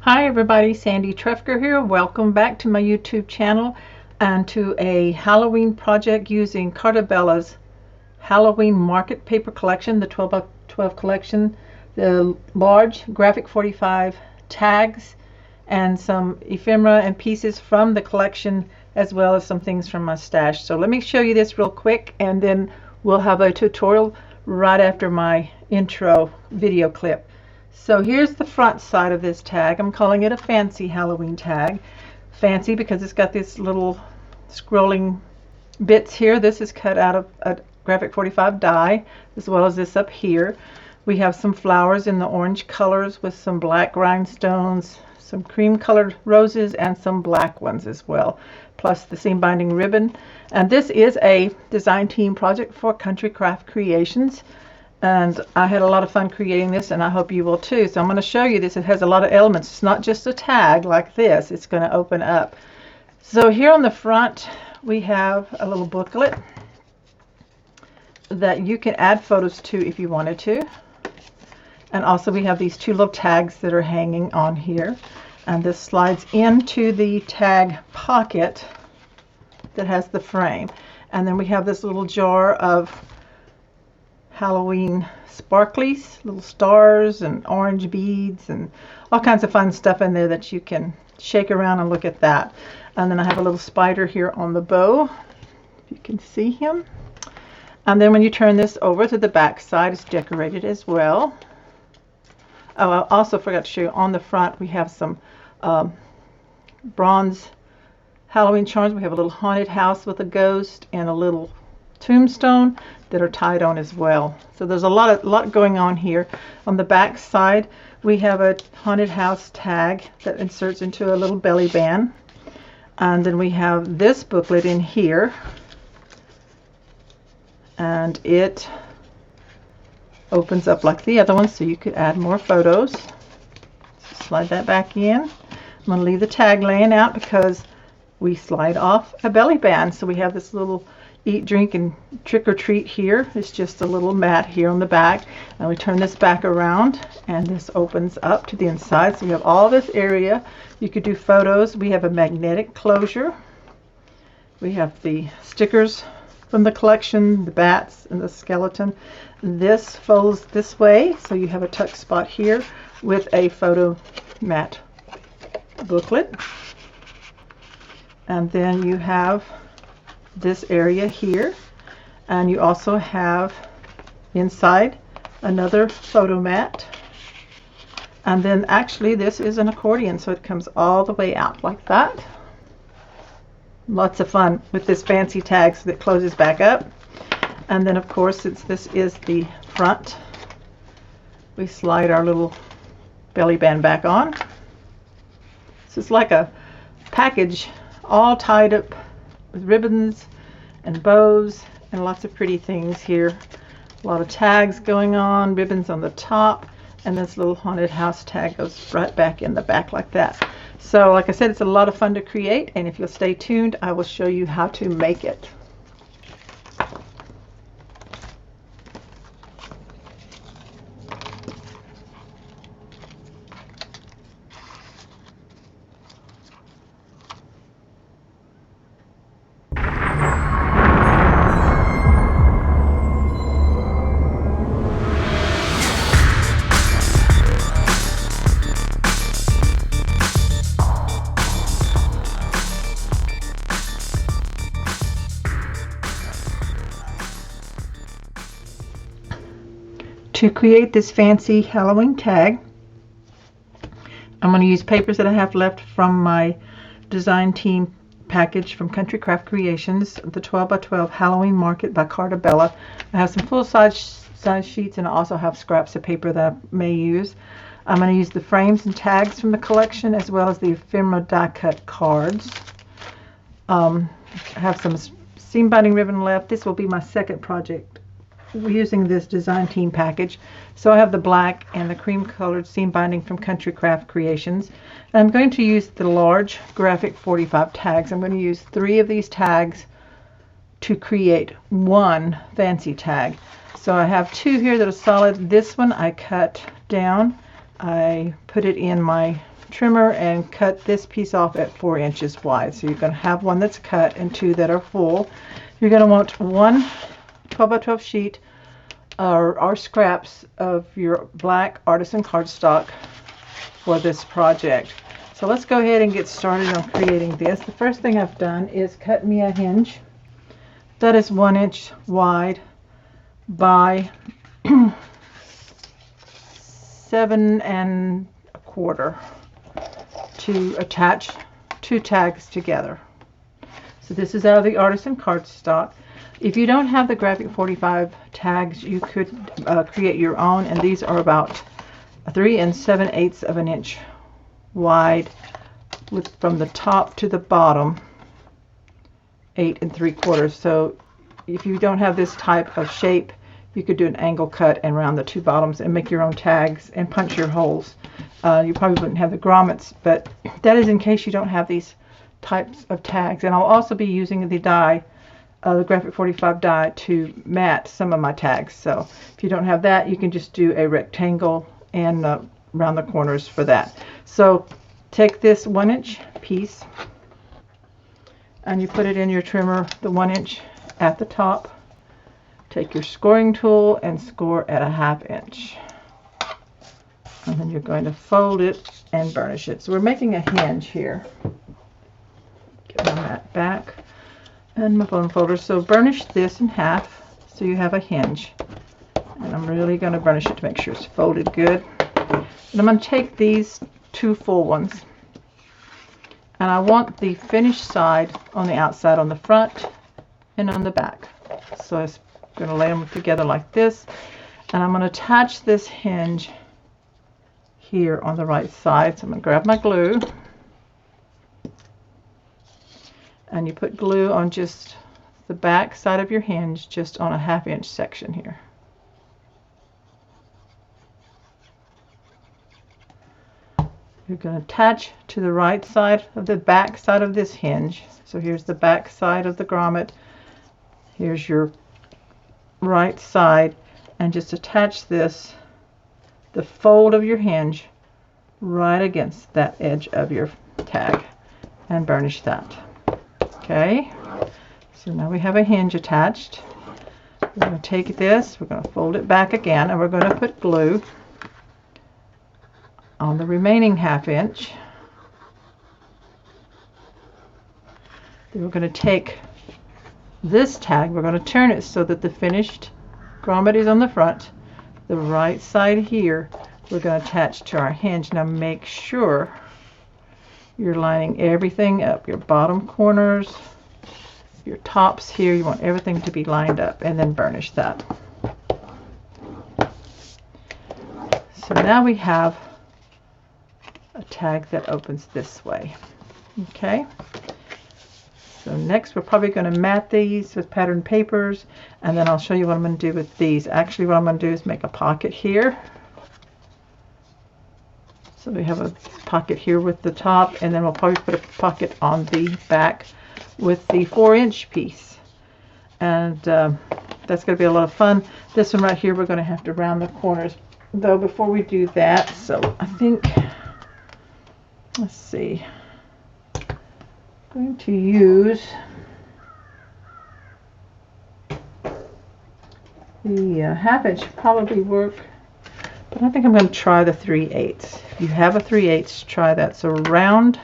Hi everybody, Sandy Trefger here. Welcome back to my YouTube channel and to a Halloween project using Carta's Halloween Market Paper Collection, the 12 by 12 collection, the large graphic 45 tags, and some ephemera and pieces from the collection, as well as some things from my stash. So let me show you this real quick, and then we'll have a tutorial right after my intro video clip. So here's the front side of this tag. I'm calling it a fancy Halloween tag. Fancy because it's got this little scrolling bits here. This is cut out of a graphic 45 die, as well as this up here. We have some flowers in the orange colors with some black rhinestones, some cream colored roses, and some black ones as well, plus the seam binding ribbon. And this is a design team project for Country Craft Creations. And I had a lot of fun creating this, and I hope you will too. So I'm going to show you this. It has a lot of elements. It's not just a tag like this. It's going to open up. So here on the front we have a little booklet that you can add photos to if you wanted to. And also we have these two little tags that are hanging on here. And this slides into the tag pocket that has the frame. And then we have this little jar of Halloween sparklies, little stars and orange beads and all kinds of fun stuff in there that you can shake around and look at that. And then I have a little spider here on the bow, if you can see him. And then when you turn this over to the back side, it's decorated as well. Oh, I also forgot to show you on the front we have some bronze Halloween charms. We have a little haunted house with a ghost and a little tombstone that are tied on as well. So there's a lot going on here. On the back side we have a haunted house tag that inserts into a little belly band, and then we have this booklet in here, and it opens up like the other one, so you could add more photos. So slide that back in. I'm going to leave the tag laying out because we slide off a belly band. So we have this little eat, drink, and trick or treat here. It's just a little mat here on the back, and we turn this back around and this opens up to the inside. So we have all this area. You could do photos. We have a magnetic closure. We have the stickers from the collection, the bats and the skeleton. This folds this way, so you have a tuck spot here with a photo mat booklet. And then you have this area here, and you also have inside another photo mat. And then actually this is an accordion, so it comes all the way out like that. Lots of fun with this fancy tag so that closes back up. And then of course, since this is the front, we slide our little belly band back on. So it's like a package all tied up with ribbons and bows and lots of pretty things here. A lot of tags going on, ribbons on the top, and this little haunted house tag goes right back in the back like that. So like I said, it's a lot of fun to create, and if you'll stay tuned, I will show you how to make it. To create this fancy Halloween tag, I'm going to use papers that I have left from my design team package from Country Craft Creations, the 12 by 12 Halloween Market by Carta. I have some full-size sheets, and I also have scraps of paper that I may use. I'm going to use the frames and tags from the collection, as well as the ephemera die-cut cards. I have some seam binding ribbon left. This will be my second project using this design team package. So I have the black and the cream colored seam binding from Country Craft Creations. And I'm going to use the large graphic 45 tags. I'm going to use 3 of these tags to create one fancy tag. So I have 2 here that are solid. This one I cut down. I put it in my trimmer and cut this piece off at 4 inches wide. So you're going to have one that's cut and 2 that are full. You're going to want one 12 by 12 sheet or scraps of your black artisan cardstock for this project. So let's go ahead and get started on creating this. The first thing I've done is cut me a hinge that is 1 inch wide by 7 1/4 to attach 2 tags together. So this is out of the artisan cardstock. If you don't have the graphic 45 tags, you could create your own, and these are about 3 7/8 of an inch wide, with from the top to the bottom 8 3/4. So if you don't have this type of shape, you could do an angle cut and round the 2 bottoms and make your own tags and punch your holes. You probably wouldn't have the grommets, but that is in case you don't have these types of tags. And I'll also be using the die, the graphic 45 die, to mat some of my tags. So if you don't have that, you can just do a rectangle and round the corners for that. So take this 1 inch piece and you put it in your trimmer, the 1 inch at the top. Take your scoring tool and score at a 1/2 inch. And then you're going to fold it and burnish it. So we're making a hinge here. Get my mat back and my bone folder. So burnish this in half so you have a hinge. And I'm really going to burnish it to make sure it's folded good. And I'm going to take these 2 full ones, and I want the finished side on the outside on the front and on the back. So I'm going to lay them together like this, and I'm going to attach this hinge here on the right side. So I'm going to grab my glue, and you put glue on just the back side of your hinge, just on a 1/2 inch section here. You're going to attach to the right side of the back side of this hinge. So here's the back side of the grommet. Here's your right side, and just attach this, the fold of your hinge, right against that edge of your tag, and burnish that. Okay, so now we have a hinge attached. We're going to take this, we're going to fold it back again, and we're going to put glue on the remaining 1/2 inch. Then we're going to take this tag, we're going to turn it so that the finished grommet is on the front. The right side here we're going to attach to our hinge. Now make sure you're lining everything up, your bottom corners, your tops here, you want everything to be lined up, and then burnish that. So now we have a tag that opens this way. Okay, so next we're probably going to mat these with patterned papers, and then I'll show you what I'm going to do with these. Actually, what I'm going to do is make a pocket here. So we have a pocket here with the top, and then we'll probably put a pocket on the back with the 4 inch piece, and that's going to be a lot of fun. This one right here, we're going to have to round the corners though before we do that. So I think, let's see, I'm going to use the 1/2 inch, probably work, but I think I'm going to try the 3/8. If you have a 3/8, try that. So round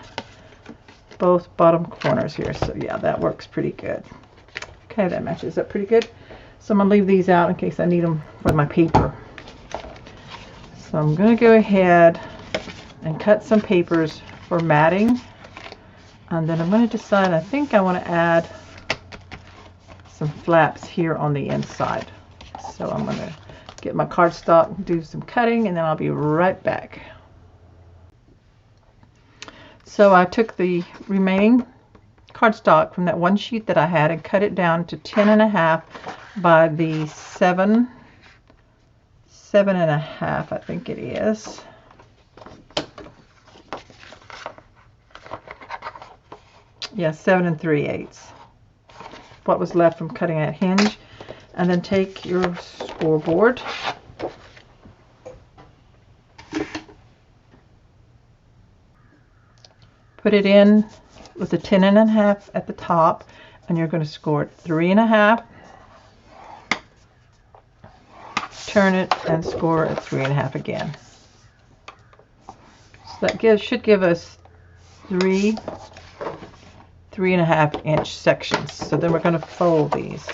both bottom corners here. So yeah, that works pretty good. Okay, that matches up pretty good. So I'm going to leave these out in case I need them for my paper. So I'm going to go ahead and cut some papers for matting, and then I'm going to decide, I think I want to add some flaps here on the inside. So I'm going to get my cardstock, do some cutting, and then I'll be right back. So I took the remaining cardstock from that one sheet that I had and cut it down to 10 1/2 by the 7 1/2, I think it is. Yeah, 7 3/8. What was left from cutting that hinge. And then take your scoreboard, put it in with a 10.5 at the top, and you're going to score it 3.5. Turn it and score at 3.5 again. So that should give us 3.5 inch sections. So then we're going to fold these.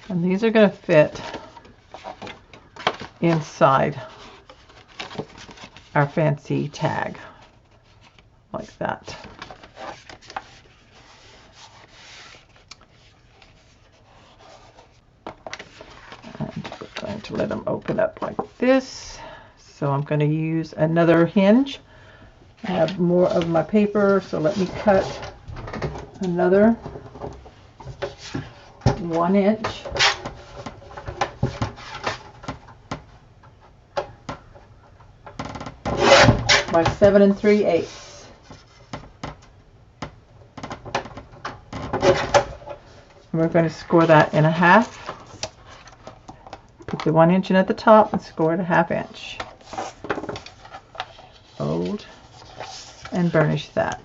And these are going to fit inside our fancy tag, like that. And we're going to let them open up like this. So I'm going to use another hinge. I have more of my paper, so let me cut another 1 inch. By 7 3/8. We're going to score that in 1/2. Put the 1 inch in at the top and score it 1/2 inch. Fold and burnish that.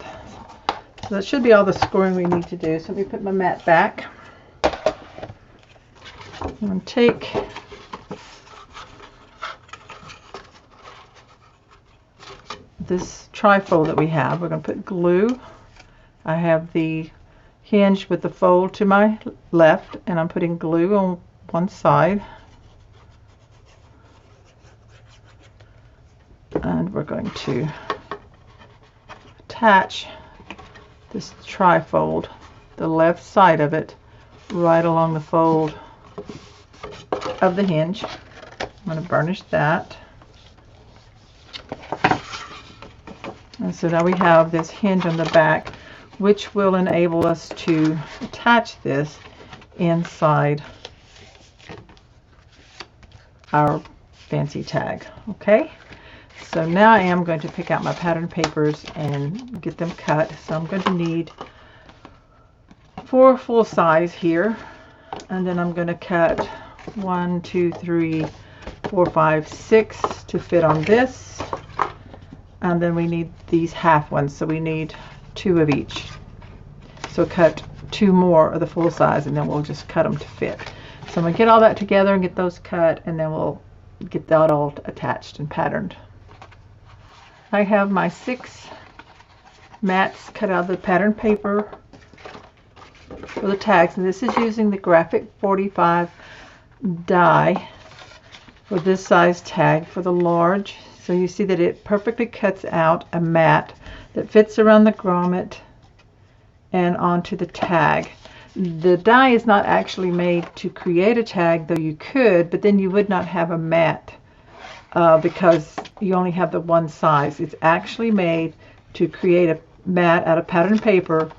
So that should be all the scoring we need to do. So let me put my mat back. I'm going to take this trifold that we have. We're going to put glue. I have the hinge with the fold to my left, and I'm putting glue on one side. And we're going to attach this trifold, the left side of it, right along the fold of the hinge. I'm going to burnish that. And so now we have this hinge on the back, which will enable us to attach this inside our fancy tag. Okay, so now I am going to pick out my pattern papers and get them cut. So I'm going to need 4 full size here, and then I'm going to cut 1, 2, 3, 4, 5, 6 to fit on this. And then we need these half ones, so we need 2 of each. So cut 2 more of the full size, and then we'll just cut them to fit. So I'm going to get all that together and get those cut, and then we'll get that all attached and patterned. I have my 6 mats cut out of the pattern paper for the tags, and this is using the Graphic 45 die for this size tag for the large. So you see that it perfectly cuts out a mat that fits around the grommet and onto the tag. The die is not actually made to create a tag, though you could, but then you would not have a mat because you only have the one size. It's actually made to create a mat out of pattern paper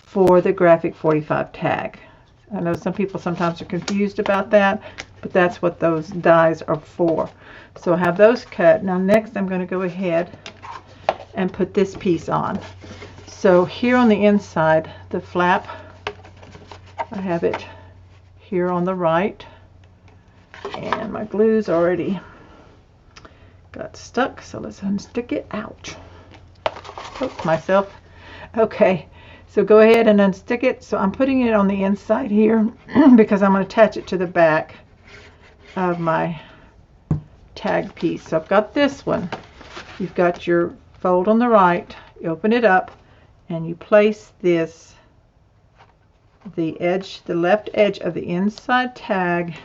for the Graphic 45 tag. I know some people sometimes are confused about that, but that's what those dies are for. So I have those cut. Now next I'm going to go ahead and put this piece on. So here on the inside, the flap, I have it here on the right, and my glue's already got stuck, so let's unstick it. Ouch. Oh, myself. Okay, so go ahead and unstick it. So I'm putting it on the inside here because I'm going to attach it to the back of my tag piece. So I've got this one. You've got your fold on the right, you open it up, and you place this, the left edge of the inside tag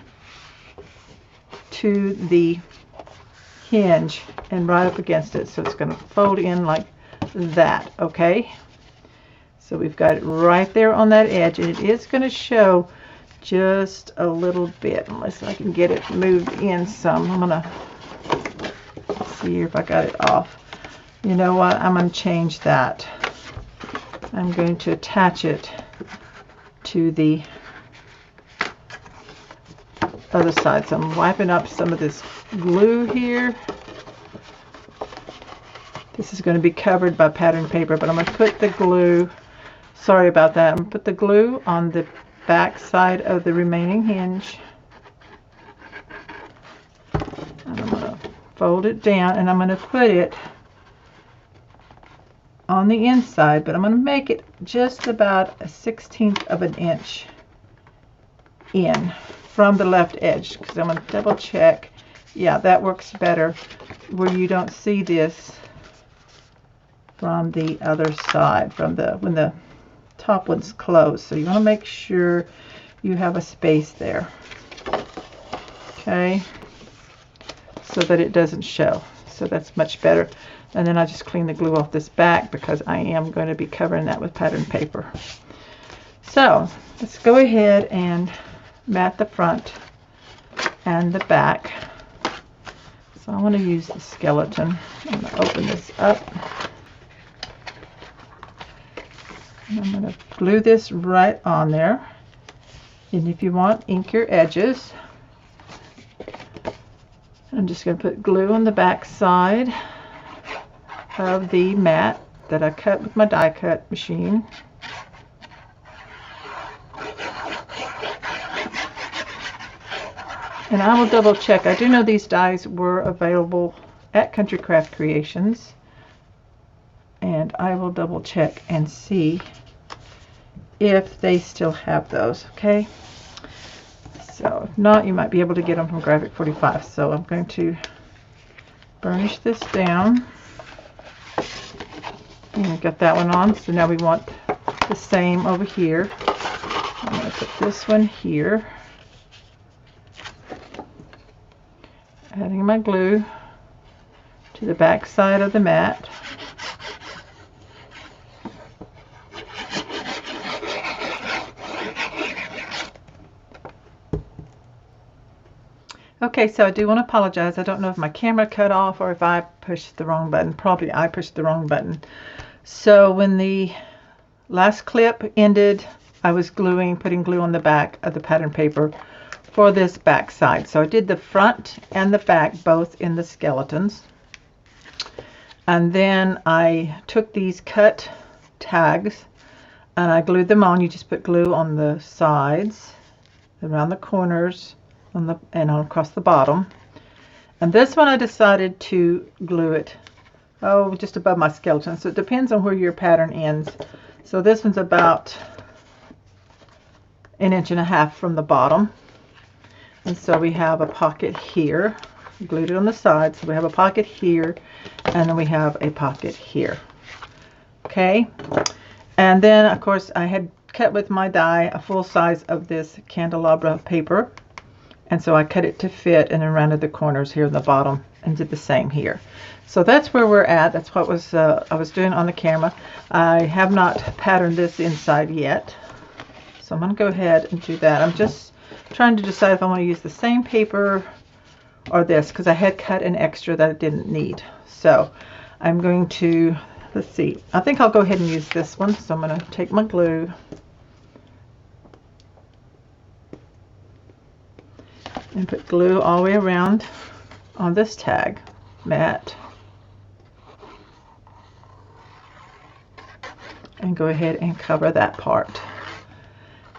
to the hinge and right up against it. So it's going to fold in like that. Okay, so we've got it right there on that edge, and it is going to show just a little bit, unless I can get it moved in some. I'm going to see if I got it off. You know what, I'm going to change that. I'm going to attach it to the other side. So I'm wiping up some of this glue here. This is going to be covered by pattern paper, but I'm going to put the glue, sorry about that, I'm going to put the glue on the back side of the remaining hinge. And I'm going to fold it down, and I'm going to put it on the inside, but I'm going to make it just about a 1/16 of an inch in from the left edge, because I'm going to double check. Yeah, that works better where you don't see this from the other side, from the when the top one's closed. So you want to make sure you have a space there, okay, so that it doesn't show. So that's much better. And then I just clean the glue off this back because I am going to be covering that with pattern paper. So let's go ahead and mat the front and the back. So I want to use the skeleton. I'm going to open this up. And I'm going to glue this right on there. And if you want, ink your edges. I'm just going to put glue on the back side of the mat that I cut with my die cut machine. And I will double check. I do know these dies were available at Country Craft Creations, and I will double check and see if they still have those, okay? So if not, you might be able to get them from Graphic 45. So I'm going to burnish this down. And got that one on. So now we want the same over here. I'm going to put this one here. Adding my glue to the back side of the mat. Okay, so I do want to apologize. I don't know if my camera cut off or if I pushed the wrong button. Probably I pushed the wrong button. So when the last clip ended, I was putting glue on the back of the pattern paper for this back side. So I did the front and the back both in the skeletons. And then I took these cut tags and I glued them on. You just put glue on the sides, around the corners, and across the bottom. And this one I decided to glue it just above my skeleton. So it depends on where your pattern ends. So this one's about 1.5 inches from the bottom. And so we have a pocket here. Glued it on the side. So we have a pocket here, and then we have a pocket here. Okay. And then of course I had cut with my die a full size of this candelabra paper. And so I cut it to fit and then rounded the corners here in the bottom and did the same here. So that's where we're at. That's what I was doing on the camera. I have not patterned this inside yet. So I'm going to go ahead and do that. I'm just trying to decide if I want to use the same paper or this, because I had cut an extra that I didn't need. So I'm going to, let's see, I think I'll go ahead and use this one. So I'm going to take my glue and put glue all the way around on this tag mat, and go ahead and cover that part.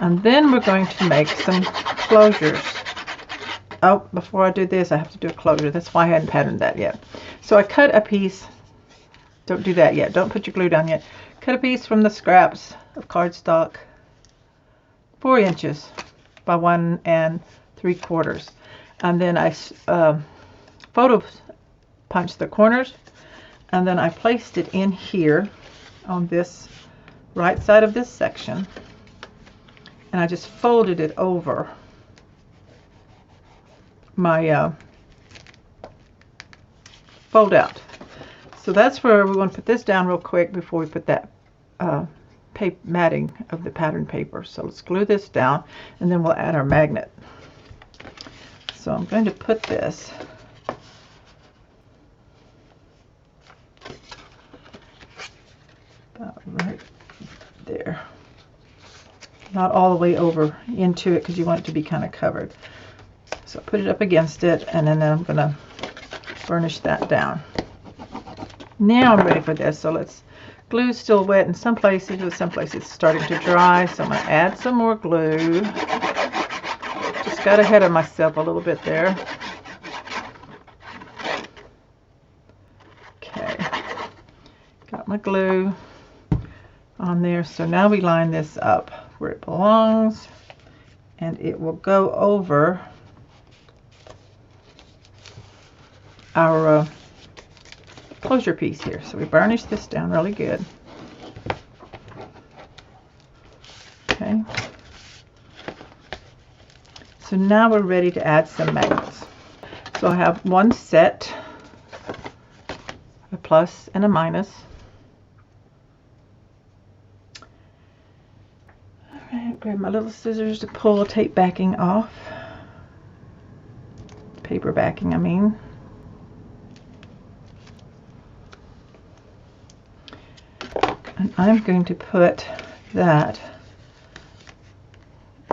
And then we're going to make some closures. Oh, before I do this, I have to do a closure. That's why I hadn't patterned that yet. So I cut a piece. Don't do that yet. Don't put your glue down yet. Cut a piece from the scraps of cardstock, 4 inches by 1 3/4. And then I photo punched the corners, and then I placed it in here on this right side of this section, and I just folded it over my fold out. So that's where we're going to put this down real quick before we put that matting of the pattern paper. So let's glue this down, and then we'll add our magnet. So I'm going to put this about right there. Not all the way over into it, because you want it to be kind of covered. So put it up against it, and then I'm going to burnish that down. Now I'm ready for this. So let's Glue's still wet in some places, but some places it's starting to dry, so I'm going to add some more glue. Just got ahead of myself a little bit there. Okay, got my glue on there, so now we line this up where it belongs, and it will go over our closure piece here. So we burnish this down really good. Okay. So now we're ready to add some magnets. So I have one set, a plus and a minus. All right, grab my little scissors to pull the tape backing off. Paper backing, I mean. And I'm going to put that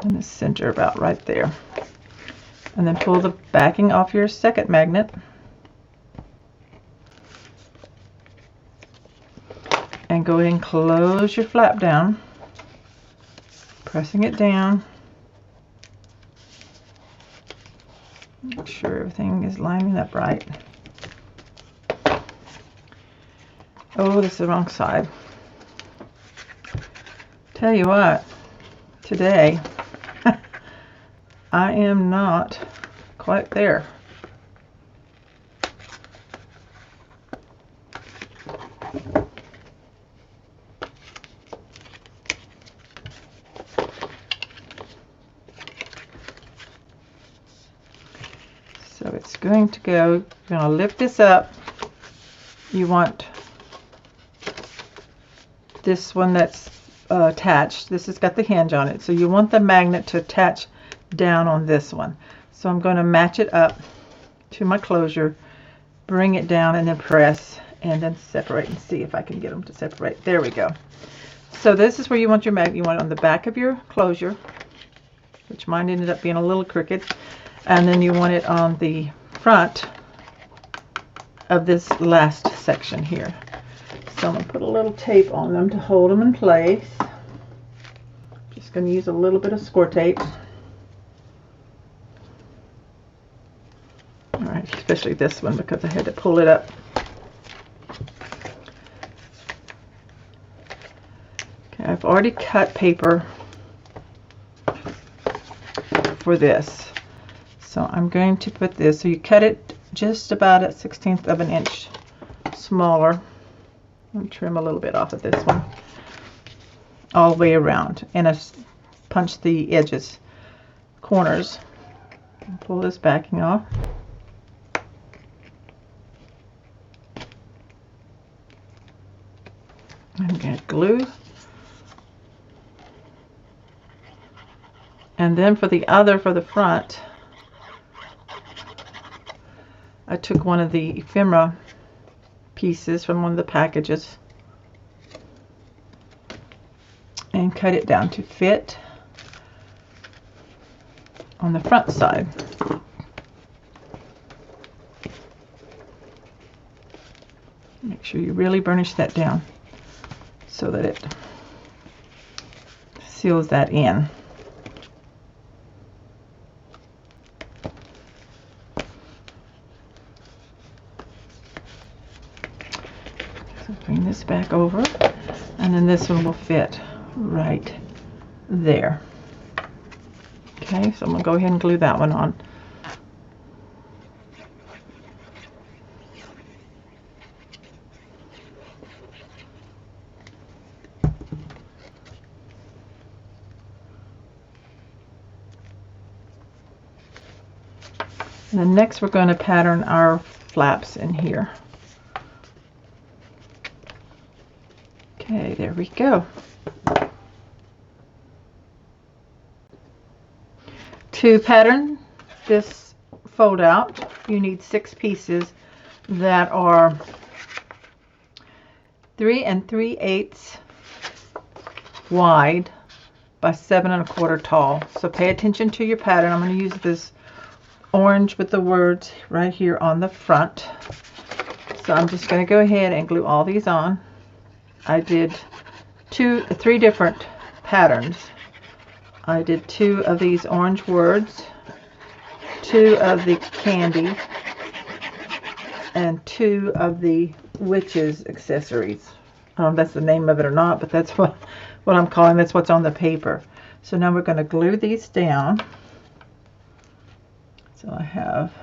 in the center about right there. And then pull the backing off your second magnet. And go ahead and close your flap down. Pressing it down. Make sure everything is lining up right. Oh, this is the wrong side. Tell you what, today I am not quite there. So it's going to go, you're going to lift this up. You want this one that's attached. This has got the hinge on it, so you want the magnet to attach down on this one. So I'm going to match it up to my closure, bring it down, and then press, and then separate and see if I can get them to separate. There we go. So this is where you want your magnet. You want it on the back of your closure, which mine ended up being a little crooked, and then you want it on the front of this last section here. So I'm going to put a little tape on them to hold them in place. Just going to use a little bit of score tape. Alright, especially this one because I had to pull it up. Okay, I've already cut paper for this. So I'm going to put this, so you cut it just about a 1/16 of an inch smaller. And trim a little bit off of this one all the way around, and I punch the edges, corners, and pull this backing off. And get glue, and then for the front, I took one of the ephemera pieces from one of the packages and cut it down to fit on the front side. Make sure you really burnish that down so that it seals that in. Bring this back over, and then this one will fit right there. Okay, so I'm going to go ahead and glue that one on. And then next we're going to pattern our flaps in here. Okay, there we go. To pattern this fold out, you need 6 pieces that are 3 3/8 wide by 7 1/4 tall. So pay attention to your pattern. I'm going to use this orange with the words right here on the front. So I'm just going to go ahead and glue all these on. I did three different patterns. I did 2 of these orange words, 2 of the candy, and 2 of the witches accessories. I don't know if that's the name of it or not, but that's what I'm calling. That's what's on the paper. So now we're going to glue these down. So I have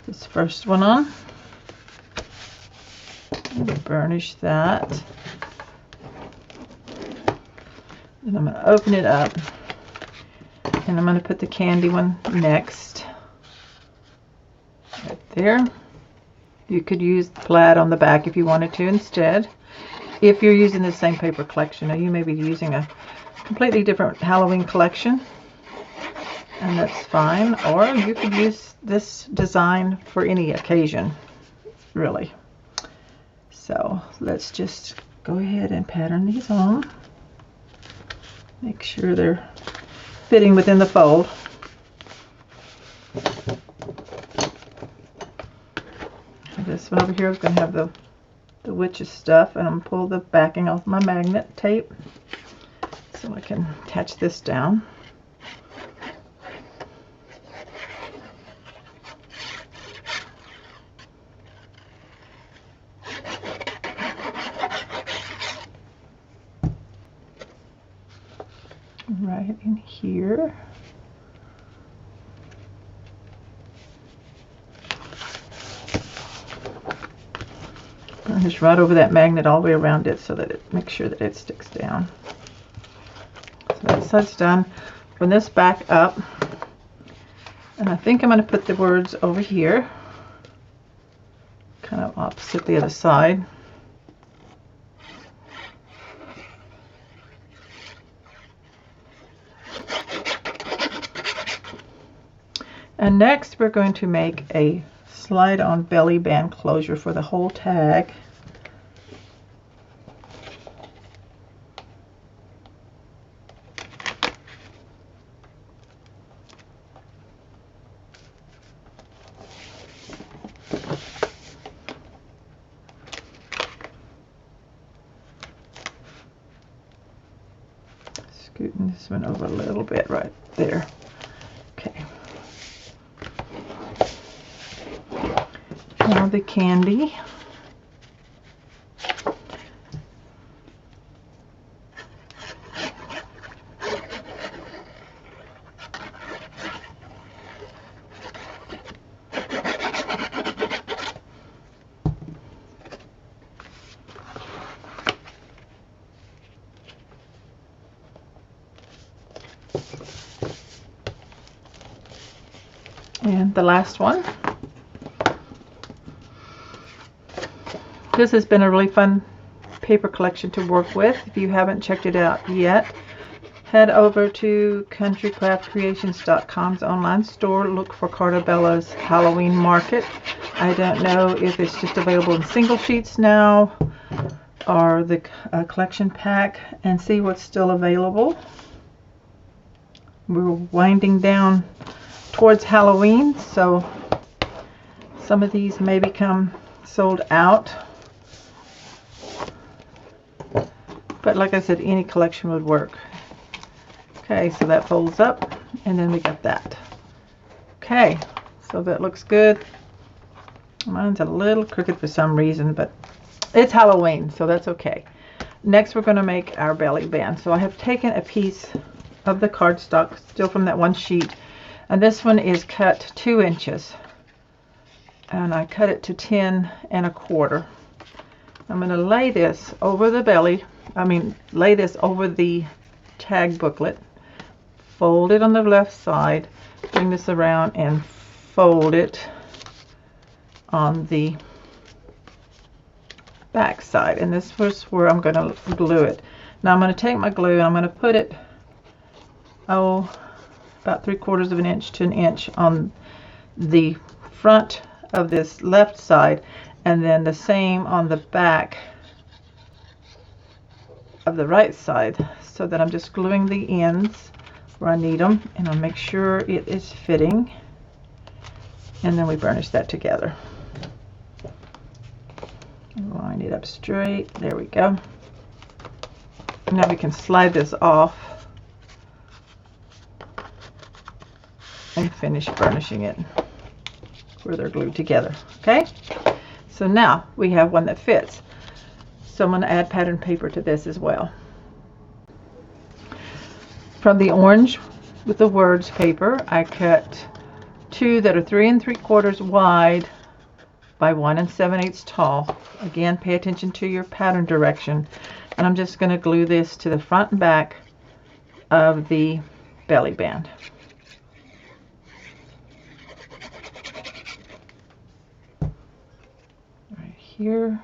this first one on. Burnish that. And I'm going to open it up. And I'm going to put the candy one next. Right there. You could use plaid on the back if you wanted to instead. If you're using the same paper collection, or you may be using a completely different Halloween collection, and that's fine. Or you could use this design for any occasion, really. So let's just go ahead and pattern these on. Make sure they're fitting within the fold. This one over here is going to have the witch's stuff, and I'm going to pull the backing off my magnet tape so I can attach this down. Right in here. Just right over that magnet all the way around it so that it makes sure that it sticks down. So that side's done. Bring this back up, and I think I'm going to put the words over here, kind of opposite the other side. And next we're going to make a slide-on belly band closure for the whole tag. Scooting this one over a little bit right there. Okay. Now the candy. And the last one. This has been a really fun paper collection to work with. If you haven't checked it out yet, head over to countrycraftcreations.com's online store. Look for Carta Bella's Halloween Market. I don't know if it's just available in single sheets now or the collection pack, and see what's still available. We're winding down towards Halloween, so some of these may become sold out. But like I said, any collection would work. Okay, so that folds up, and then we got that. Okay, so that looks good. Mine's a little crooked for some reason, but it's Halloween, so that's okay. Next, we're going to make our belly band. So I have taken a piece of the cardstock, still from that one sheet, and this one is cut 2 inches. And I cut it to 10 1/4. I'm going to lay this over the belly. Lay this over the tag booklet, fold it on the left side, bring this around and fold it on the back side, and this was where I'm going to glue it. Now I'm going to take my glue and I'm going to put it about 3/4 of an inch to an inch on the front of this left side, and then the same on the back of the right side, so that I'm just gluing the ends where I need them, and I'll make sure it is fitting, and then we burnish that together. Line it up straight. There we go. Now we can slide this off and finish burnishing it where they're glued together. Okay, so now we have one that fits. So I'm going to add pattern paper to this as well. From the orange with the words paper, I cut two that are 3 3/4 wide by 1 7/8 tall. Again, pay attention to your pattern direction. And I'm just going to glue this to the front and back of the belly band. Right here.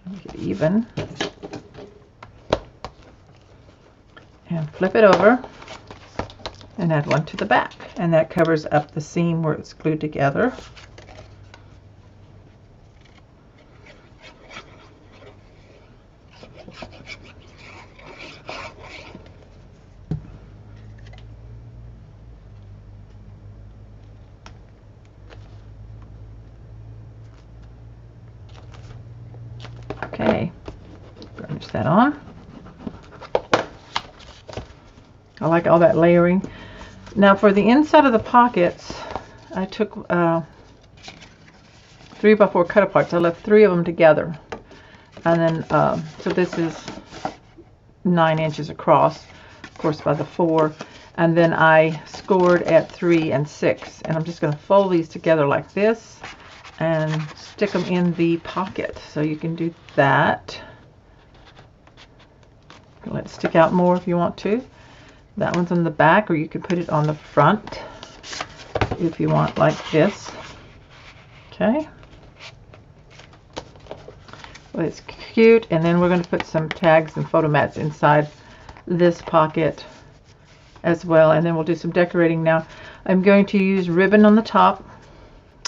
Make it even. And flip it over and add one to the back. And that covers up the seam where it's glued together. Okay, burnish that on. I like all that layering. Now for the inside of the pockets, I took 3x4 cut aparts. I left 3 of them together. And then, so this is 9 inches across, of course, by the 4. And then I scored at 3 and 6. And I'm just going to fold these together like this and stick them in the pocket. So you can do that. Let it stick out more if you want to. That one's on the back, or you could put it on the front if you want, like this. Okay. Well, it's cute. And then we're going to put some tags and photo mats inside this pocket as well. And then we'll do some decorating. Now, I'm going to use ribbon on the top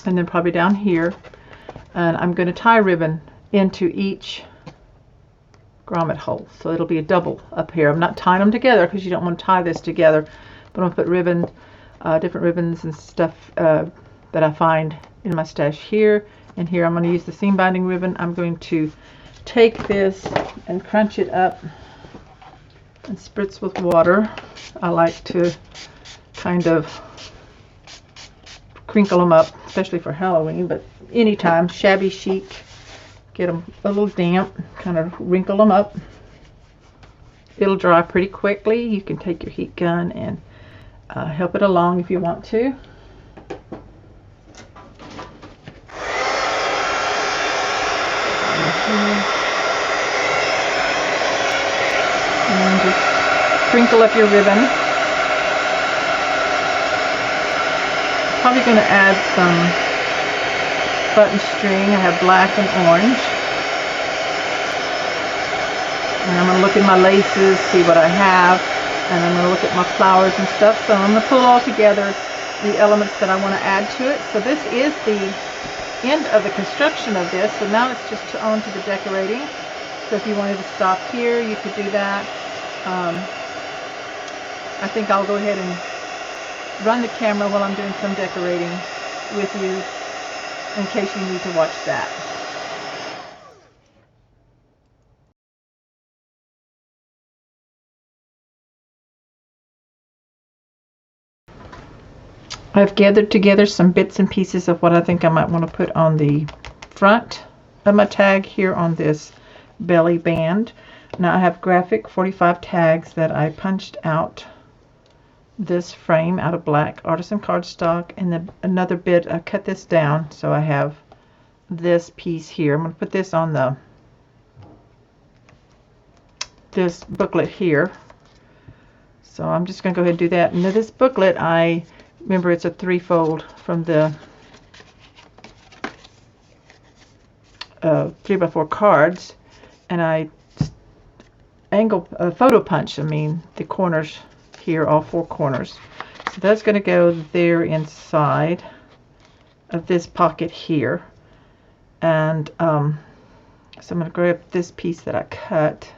and then probably down here. And I'm going to tie ribbon into each grommet hole, so it'll be a double up here. I'm not tying them together because you don't want to tie this together, but I'm going to put ribbon, different ribbons and stuff that I find in my stash here and here. I'm going to use the seam binding ribbon. I'm going to take this and crunch it up and spritz with water. I like to kind of crinkle them up, especially for Halloween, but anytime. Shabby chic. Get them a little damp, kind of wrinkle them up. It'll dry pretty quickly. You can take your heat gun and help it along if you want to. And just crinkle up your ribbon. Probably going to add some button string. I have black and orange. And I'm going to look at my laces, see what I have, and I'm going to look at my flowers and stuff. So I'm going to pull all together the elements that I want to add to it. So this is the end of the construction of this. So now it's just on to the decorating. So if you wanted to stop here, you could do that. I think I'll go ahead and run the camera while I'm doing some decorating with you, in case you need to watch that. I've gathered together some bits and pieces of what I think I might want to put on the front of my tag here on this belly band. Now I have graphic 45 tags that I punched out this frame out of black artisan cardstock, and then another bit I cut this down, so I have this piece here. I'm going to put this on this booklet here. So I'm just going to go ahead and do that. And this booklet, I remember it's a 3-fold from the 3x4 cards, and I photo punch, the corners here, all 4 corners. So that's going to go there inside of this pocket here. And so I'm going to grab this piece that I cut.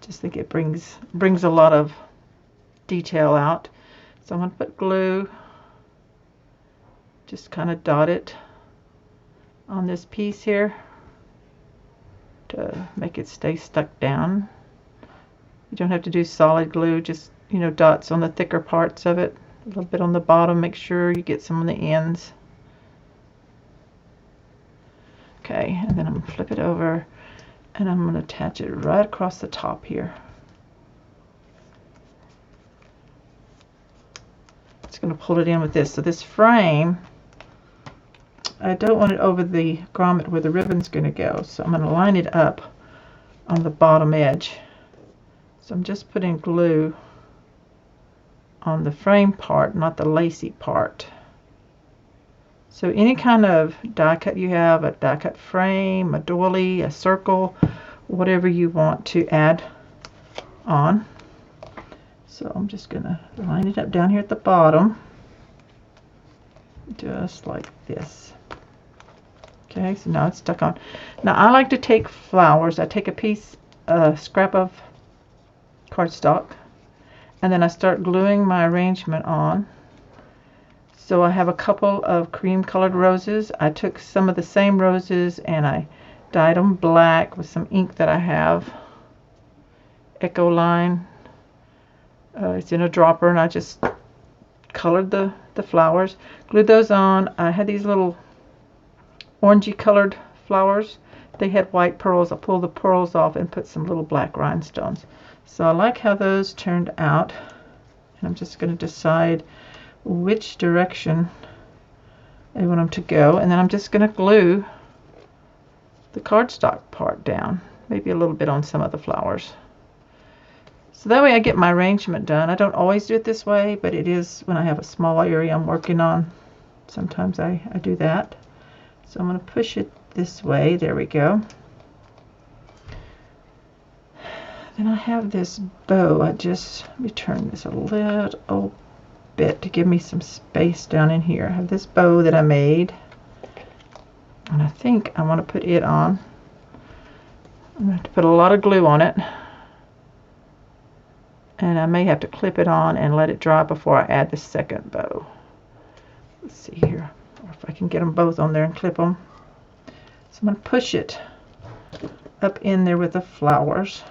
Just think it brings a lot of detail out. So I'm going to put glue just kind of dot it on this piece here to make it stay stuck down. You don't have to do solid glue, just, you know, dots on the thicker parts of it, a little bit on the bottom. Make sure you get some on the ends. Okay, and then I'm going to flip it over and I'm going to attach it right across the top here. Just going to pull it in with this. So this frame, I don't want it over the grommet where the ribbon's going to go, so I'm going to line it up on the bottom edge. So I'm just putting glue on the frame part, not the lacy part. So any kind of die cut you have, a die cut frame, a doily, a circle, whatever you want to add on. So I'm just going to line it up down here at the bottom, just like this. Okay, so now it's stuck on. Now I like to take flowers. I take a scrap of cardstock, and then I start gluing my arrangement on. So I have a couple of cream colored roses. I took some of the same roses and I dyed them black with some ink that I have, Echo Line. It's in a dropper, and I just colored the flowers, glued those on. I had these little orangey colored flowers. They had white pearls. I pulled the pearls off and put some little black rhinestones. So I like how those turned out, and I'm just going to decide which direction I want them to go, and then I'm just going to glue the cardstock part down, maybe a little bit on some of the flowers. So that way I get my arrangement done. I don't always do it this way, but it is when I have a small area I'm working on. Sometimes I do that. So I'm going to push it this way. There we go. Then I have this bow. Let me turn this a little bit to give me some space down in here. I have this bow that I made, and I think I want to put it on. I'm going to have to put a lot of glue on it, and I may have to clip it on and let it dry before I add the second bow. Let's see here, or if I can get them both on there and clip them. So I'm going to push it up in there with the flowers,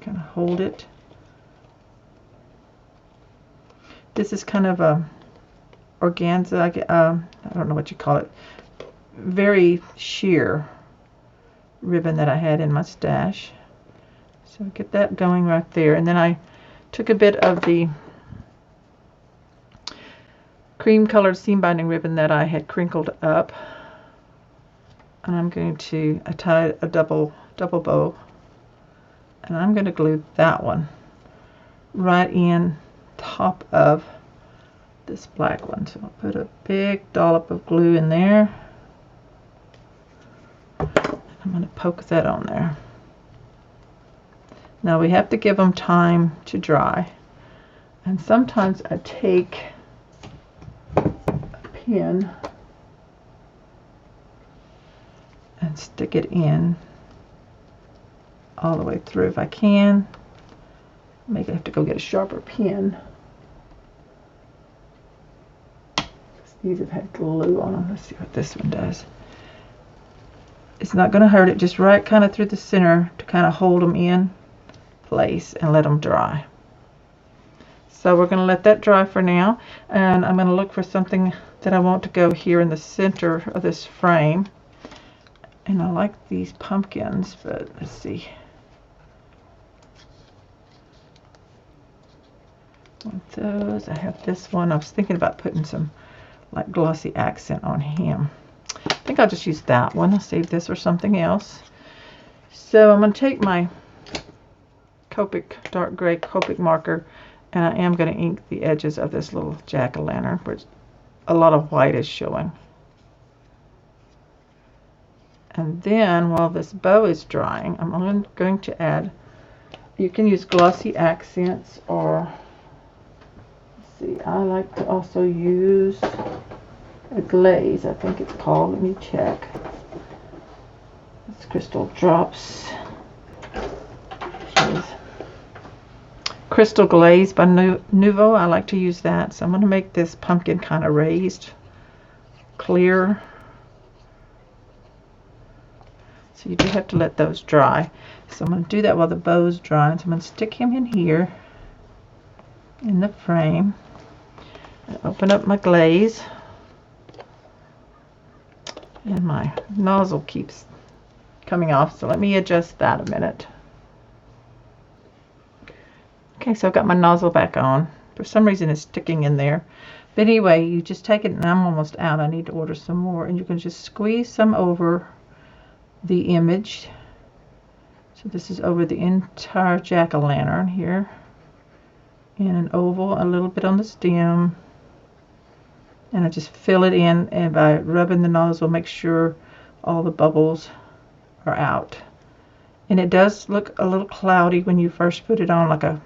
kind of hold it. This is kind of a organza, I don't know what you call it, very sheer ribbon that I had in my stash. So get that going right there, and then I took a bit of the cream colored seam binding ribbon that I had crinkled up, and I'm going to tie a double bow, and I'm going to glue that one right in top of this black one. So I'll put a big dollop of glue in there. I'm going to poke that on there. Now we have to give them time to dry, and sometimes I take a pin and stick it in all the way through if I can. Maybe I have to go get a sharper pin. These have had glue on them. Let's see what this one does. It's not going to hurt it, just right kind of through the center to kind of hold them in place and let them dry. So we're going to let that dry for now, and I'm going to look for something that I want to go here in the center of this frame. And I like these pumpkins, but let's see. With those, I have this one. I was thinking about putting some like glossy accent on him. I think I'll just use that one. I'll save this for something else. So I'm going to take my Copic dark gray Copic marker, and I am going to ink the edges of this little jack-o'-lantern, which a lot of white is showing. And then while this bow is drying, I'm going to add, you can use glossy accents, or see, I like to also use a glaze, I think it's called. Let me check. It's Crystal Drops. Crystal Glaze by Nuvo. I like to use that. So I'm going to make this pumpkin kind of raised, clear. So you do have to let those dry. So I'm going to do that while the bow's drying. So I'm going to stick him in here in the frame. And open up my glaze. And my nozzle keeps coming off. So let me adjust that a minute. Okay, so I've got my nozzle back on. For some reason it's sticking in there. But anyway, you just take it, and I'm almost out. I need to order some more. And you can just squeeze some over the image. So this is over the entire jack-o'-lantern here. In an oval, a little bit on the stem. And I just fill it in, and by rubbing the nozzle, make sure all the bubbles are out. And it does look a little cloudy when you first put it on, like a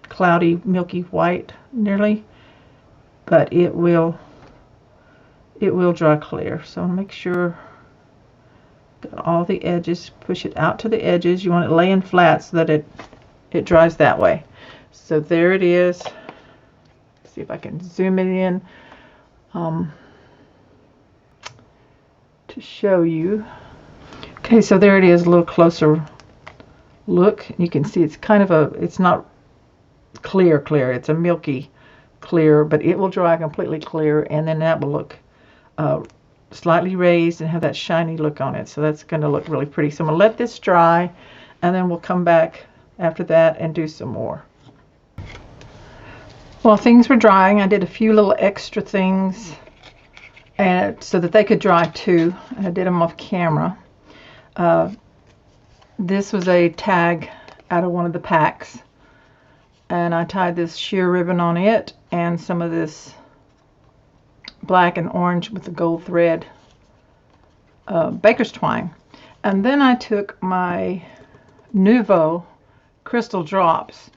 cloudy milky white nearly, but it will dry clear. So make sure got all the edges, push it out to the edges. You want it laying flat so that it dries that way. So there it is. See if I can zoom it in to show you. Okay, so there it is, a little closer look. You can see it's kind of it's not clear, it's a milky clear, but it will dry completely clear, and then that will look slightly raised and have that shiny look on it. So that's going to look really pretty. So I'm going to let this dry, and then we'll come back after that and do some more. While things were drying, I did a few little extra things so that they could dry too. I did them off camera. This was a tag out of one of the packs, and I tied this sheer ribbon on it and some of this black and orange with the gold thread baker's twine. And then I took my Nuvo crystal drops,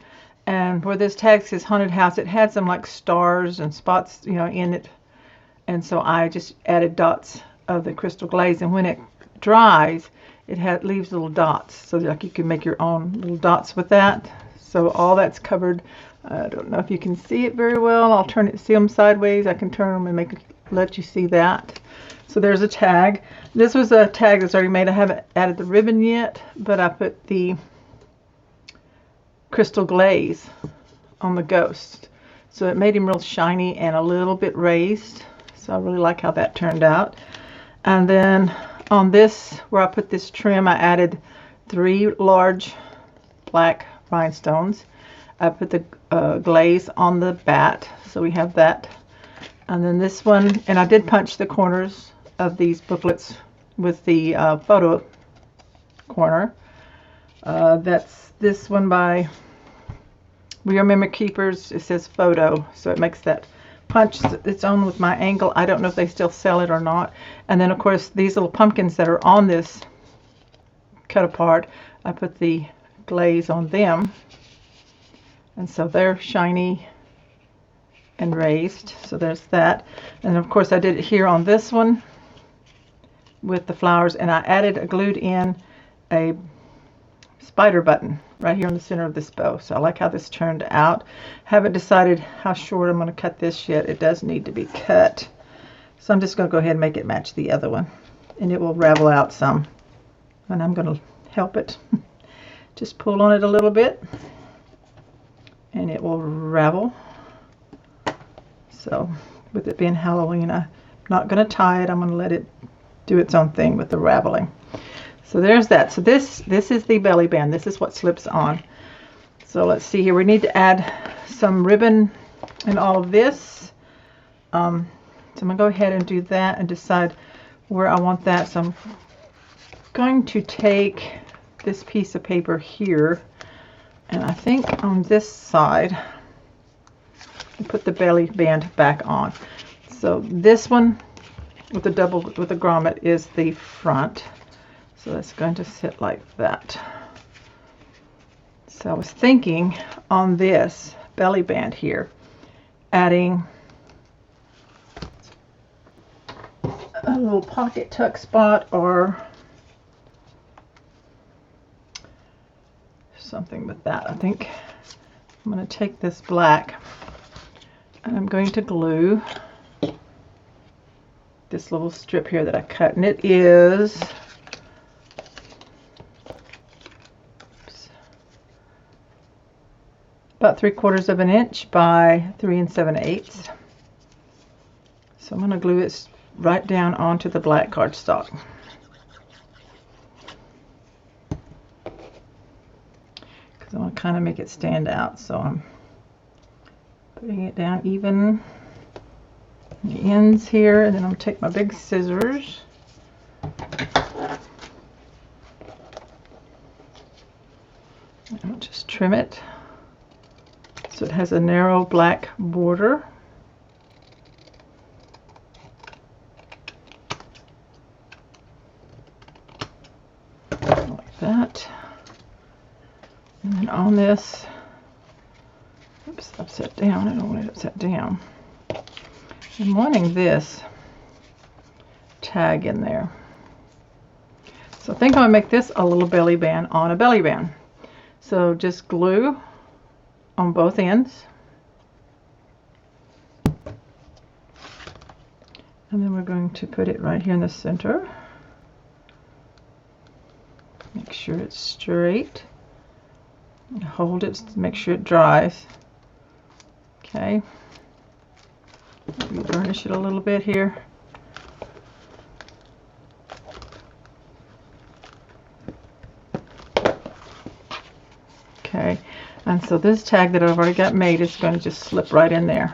and where this tag says haunted house, it had some like stars and spots, you know, in it, and so I just added dots of the crystal glaze, and when it dries it leaves little dots, so like you can make your own little dots with that. So all that's covered. I don't know if you can see it very well. I'll see them sideways. I can turn them and let you see that. So there's a tag. This was a tag that's already made. I haven't added the ribbon yet, but I put the crystal glaze on the ghost. So it made him real shiny and a little bit raised. So I really like how that turned out. And then on this, where I put this trim, I added 3 large black rhinestones. I put the glaze on the bat, so we have that. And then this one, and I did punch the corners of these booklets with the photo corner. That's this one by We Are Memory Keepers. It says photo, so it makes that punch its own with my angle. I don't know if they still sell it or not. And then of course these little pumpkins that are on this cut apart, I put the glaze on them, and so they're shiny and raised. So there's that. And of course I did it here on this one with the flowers, and I glued in a spider button right here in the center of this bow. So I like how this turned out. Haven't decided how short I'm going to cut this yet. It does need to be cut, so I'm just going to go ahead and make it match the other one, and it will ravel out some, and I'm going to help it. Just pull on it a little bit and it will ravel. So with it being Halloween, I'm not going to tie it. I'm going to let it do its own thing with the raveling. So there's that. So this is the belly band. This is what slips on. So let's see here. We need to add some ribbon and all of this. So I'm going to go ahead and do that and decide where I want that. So I'm going to take this piece of paper here, and I think on this side and put the belly band back on. So this one with the grommet is the front. So that's going to sit like that. So I was thinking on this belly band here, adding a little pocket tuck spot or something with that. I think I'm going to take this black and I'm going to glue this little strip here that I cut, and it is about 3/4 of an inch by 3 7/8. So I'm going to glue it right down onto the black cardstock. Because I want to kind of make it stand out, so I'm putting it down even the ends here, and then I'm going to take my big scissors and I'll just trim it so it has a narrow black border. Like that. And then on this, oops, upside down. I don't want it upside down. I'm wanting this tag in there. So I think I'm going to make this a little belly band on a belly band. So just glue on both ends. And then we're going to put it right here in the center. Make sure it's straight. Hold it to make sure it dries. Okay. Maybe burnish it a little bit here. Okay, and so this tag that I've already got made is going to just slip right in there.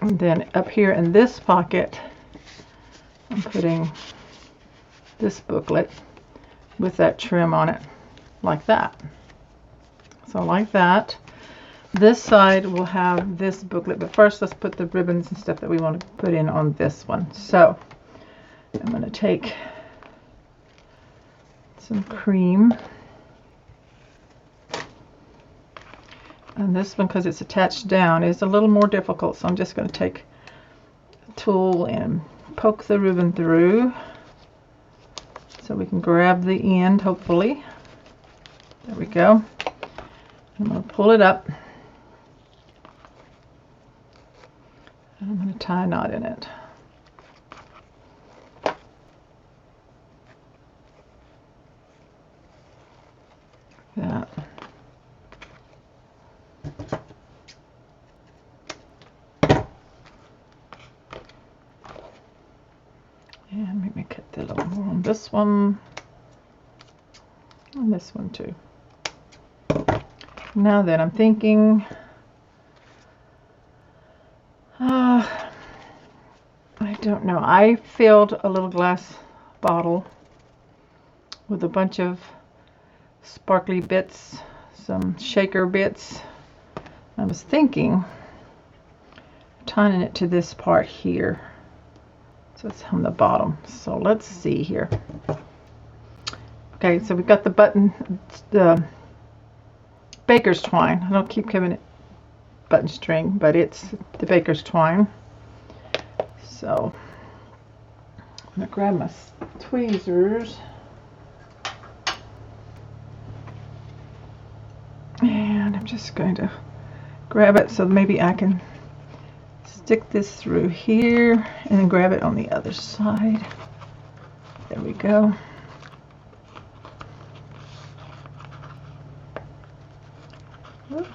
And then up here in this pocket, I'm putting this booklet with that trim on it, like that. So like that. This side will have this booklet, but first let's put the ribbons and stuff that we want to put in on this one. So I'm going to take some cream, and this one, because it's attached down, is a little more difficult, so I'm just going to take a tool and poke the ribbon through so we can grab the end, hopefully. There we go. I'm going to pull it up. And I'm going to tie a knot in it. That. And maybe cut a little more on this one. And this one too. Now then, I'm thinking, I don't know. I filled a little glass bottle with a bunch of sparkly bits, some shaker bits. I was thinking tying it to this part here. So it's on the bottom. So let's see here. Okay, so we've got the button, the baker's twine. I don't keep giving it button string, but it's the baker's twine. So I'm going to grab my tweezers and I'm just going to grab it so maybe I can stick this through here and then grab it on the other side. There we go. Oops.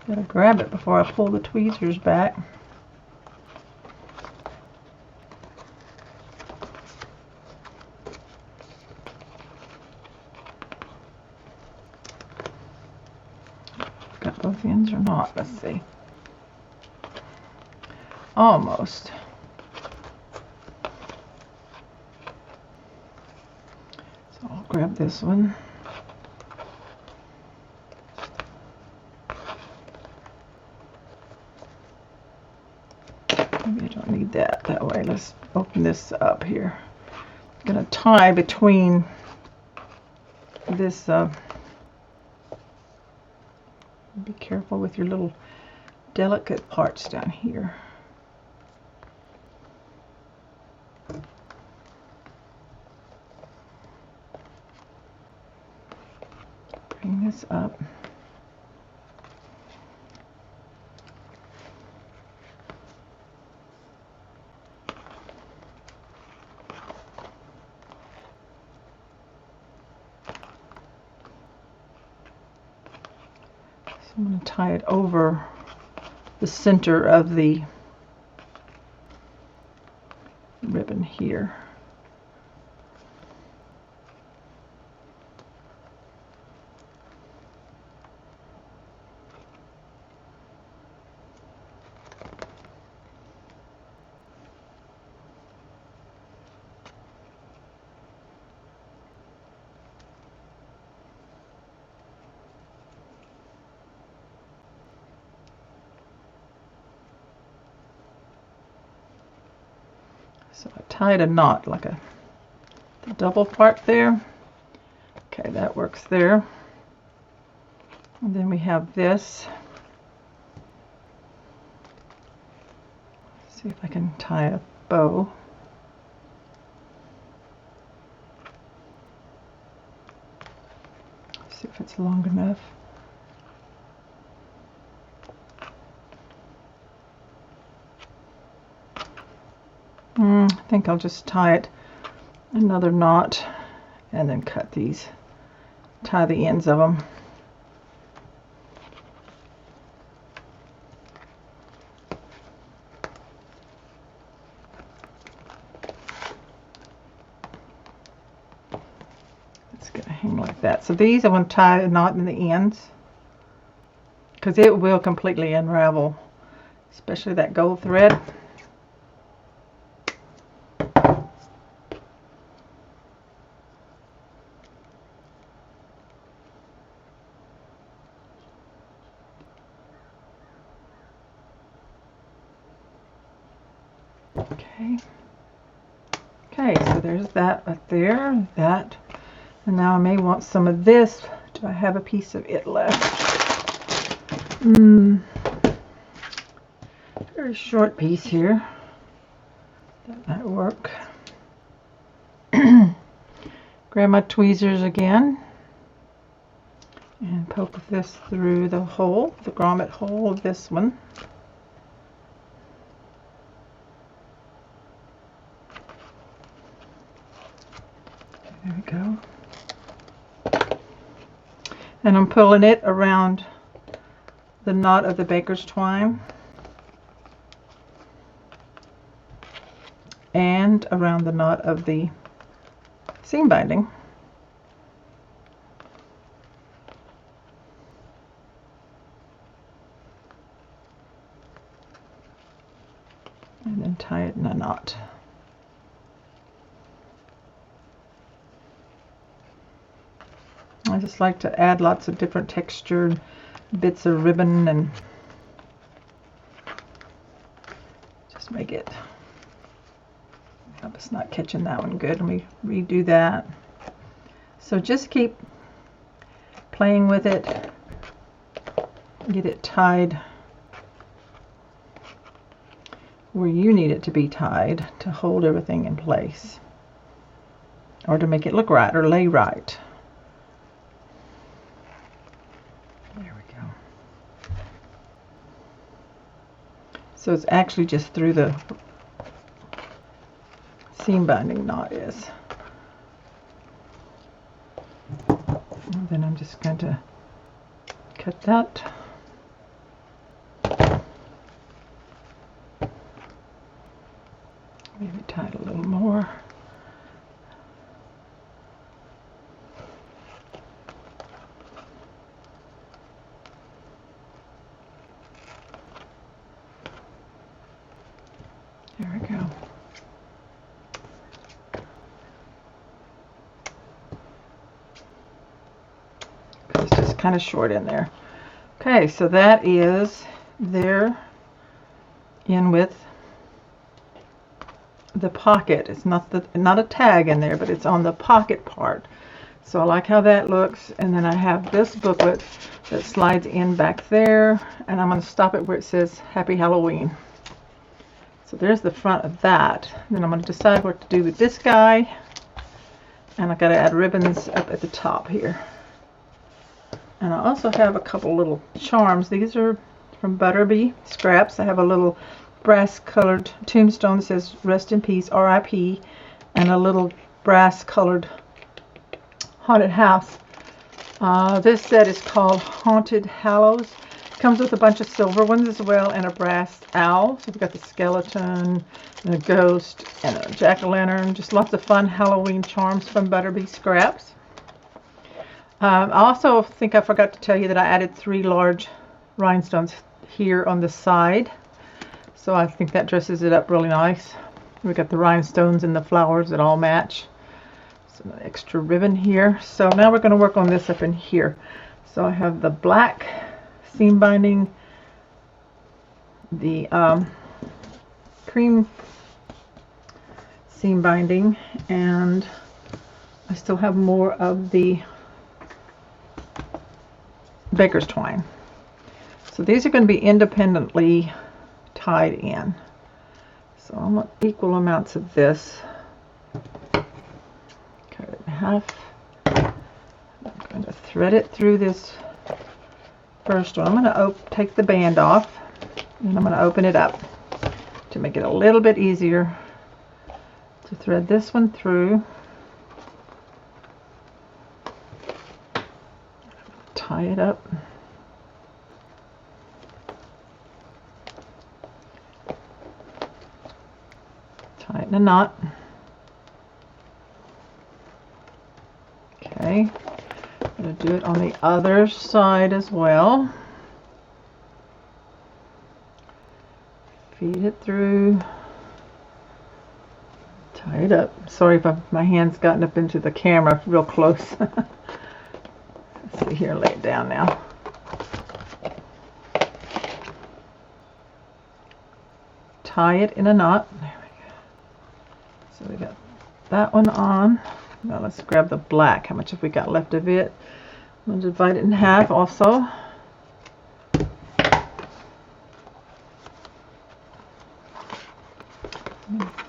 Gotta grab it before I pull the tweezers back. Got both ends or not? Let's see. Almost. So I'll grab this one. Maybe I don't need that way. Let's open this up here. I'm going to tie between this, be careful with your little delicate parts down here. Bring this up. I'm going to tie it over the center of the ribbon here. So I tied a knot like the double part there. Okay, that works there. And then we have this. Let's see if I can tie a bow. See if it's long enough. I think I'll just tie it another knot and then cut these, tie the ends of them. It's going to hang like that. So these I want to tie a knot in the ends because it will completely unravel, especially that gold thread. Okay, so there's that right there, that. And now I may want some of this. Do I have a piece of it left? Very short piece here. That might work. Grab my tweezers again and poke this through the hole, the grommet hole of this one. There we go. And I'm pulling it around the knot of the baker's twine and around the knot of the seam binding. And then tie it in a knot. I just like to add lots of different textured bits of ribbon and just make it. I hope it's not catching that one good. Let me redo that. So just keep playing with it. Get it tied where you need it to be tied to hold everything in place or to make it look right or lay right. So it's actually just through the seam binding knot is. And then I'm just going to cut that. Maybe tie it a little more. There we go. It's just kind of short in there. Okay, so that is there in with the pocket. It's not a tag in there, but it's on the pocket part. So I like how that looks. And then I have this booklet that slides in back there, and I'm going to stop it where it says Happy Halloween. So there's the front of that. Then I'm going to decide what to do with this guy. And I've got to add ribbons up at the top here. And I also have a couple little charms. These are from Butterbee Scraps. I have a little brass colored tombstone that says Rest in Peace, R.I.P. and a little brass colored haunted house. This set is called Haunted Hallows. Comes with a bunch of silver ones as well, and a brass owl. So we've got the skeleton, and a ghost, and a jack-o'-lantern. Just lots of fun Halloween charms from Butterbee Scraps. I also think I forgot to tell you that I added 3 large rhinestones here on the side. So I think that dresses it up really nice. We've got the rhinestones and the flowers that all match. So an extra ribbon here. So now we're going to work on this up in here. So I have the black seam binding, the cream seam binding, and I still have more of the baker's twine. So these are going to be independently tied in. So I want equal amounts of this. Cut it in half. I'm going to thread it through this first one. I'm going to take the band off, and I'm going to open it up to make it a little bit easier to thread this one through. Tie it up. Tie it in a knot. Okay. I'm going to do it on the other side as well. Feed it through. Tie it up. Sorry if my hand's gotten up into the camera real close. Let's see here, lay it down now. Tie it in a knot. There we go. So we got that one on. Now let's grab the black. How much have we got left of it? I'm going to divide it in half also.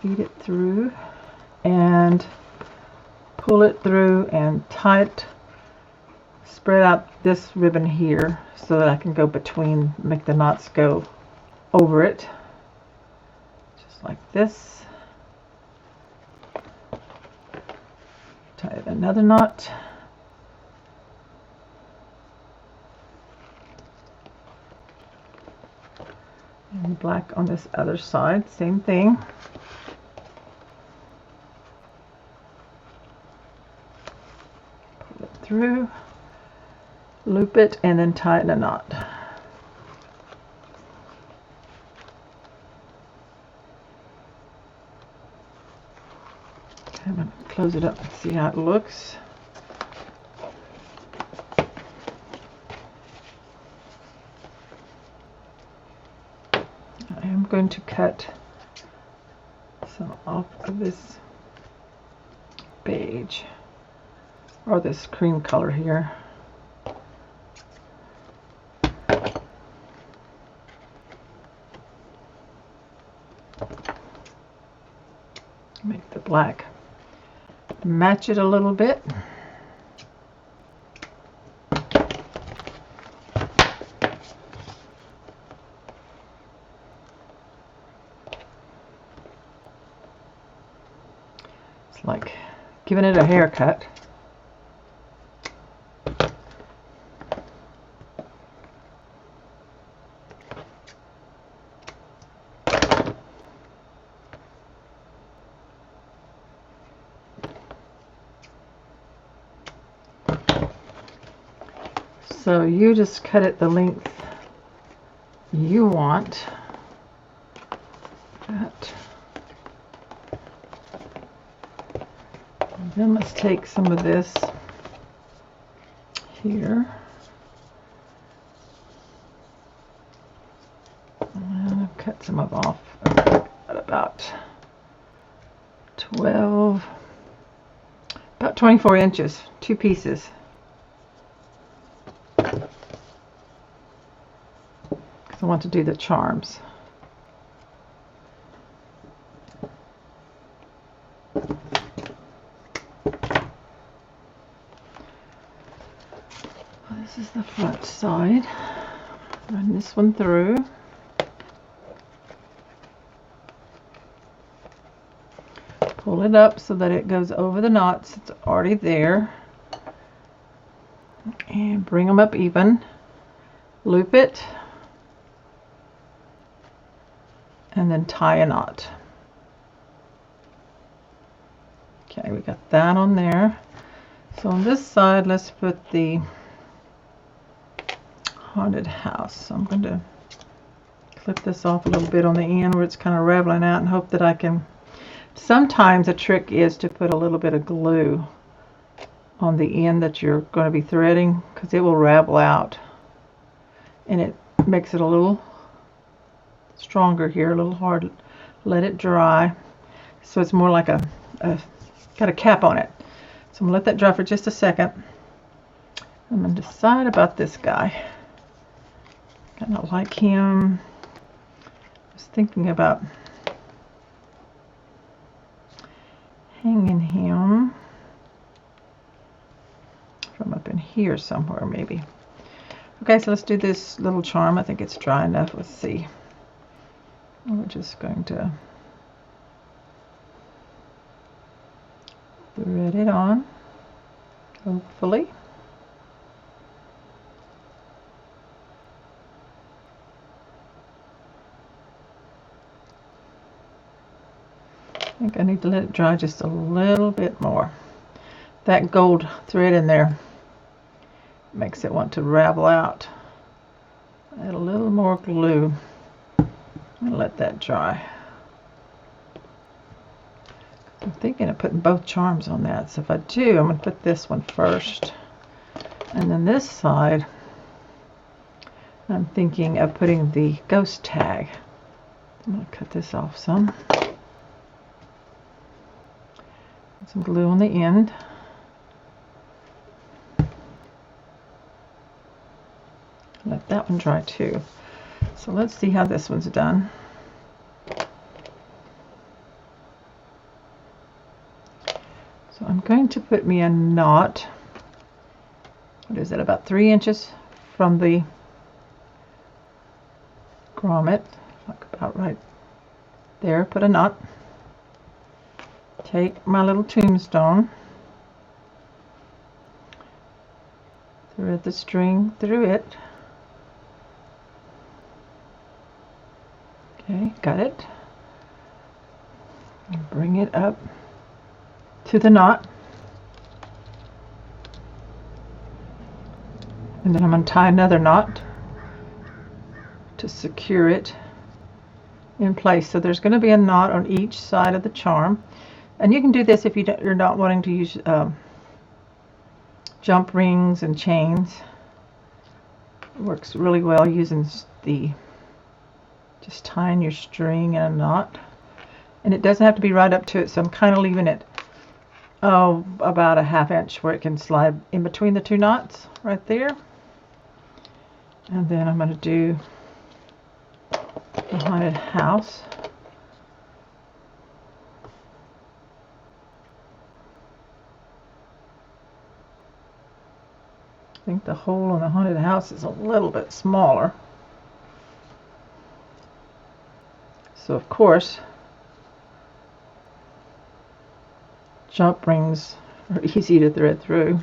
Feed it through and pull it through and tie it. Spread out this ribbon here so that I can go between, make the knots go over it. Just like this. Tie another knot. And black on this other side, same thing. Pull it through, loop it, and then tie it in a knot. Okay, I'm going to close it up and see how it looks. I am going to cut some off of this beige, or this cream color here. Make the black match it a little bit. It's like giving it a haircut. So you just cut it the length you want. That. And then let's take some of this here. And I've cut some of off at about 24 inches, 2 pieces. I want to do the charms. This is the front side. Run this one through. Pull it up so that it goes over the knots. It's already there. And bring them up even. Loop it. and then tie a knot. Okay, we got that on there. So on this side, let's put the haunted house. So I'm going to clip this off a little bit on the end where it's kind of raveling out and hope that I can. Sometimes a trick is to put a little bit of glue on the end that you're going to be threading, because it will ravel out and it makes it a little stronger here, a little hard. Let it dry so it's more like got a cap on it. So I'm going to let that dry for just a second. I'm going to decide about this guy. Kind of like him. I was thinking about hanging him from up in here somewhere, maybe. Okay, so let's do this little charm. I think it's dry enough. Let's see. We're just going to thread it on, hopefully. I think I need to let it dry just a little bit more. That gold thread in there makes it want to ravel out. Add a little more glue and let that dry. I'm thinking of putting both charms on that. So if I do, I'm going to put this one first. And then this side, I'm thinking of putting the ghost tag. I'm going to cut this off some. Some glue on the end. Let that one dry too. So let's see how this one's done. So I'm going to put me a knot. What is it? About 3 inches from the grommet. Like about right there. Put a knot. Take my little tombstone, thread the string through it. Okay, got it. And bring it up to the knot. And then I'm going to tie another knot to secure it in place. So there's going to be a knot on each side of the charm. And you can do this if you're not wanting to use jump rings and chains. It works really well using just tying your string in a knot. And it doesn't have to be right up to it, so I'm kind of leaving it about a 1/2 inch where it can slide in between the 2 knots right there. And then I'm going to do the haunted house. I think the hole on the haunted house is a little bit smaller. So of course, jump rings are easy to thread through.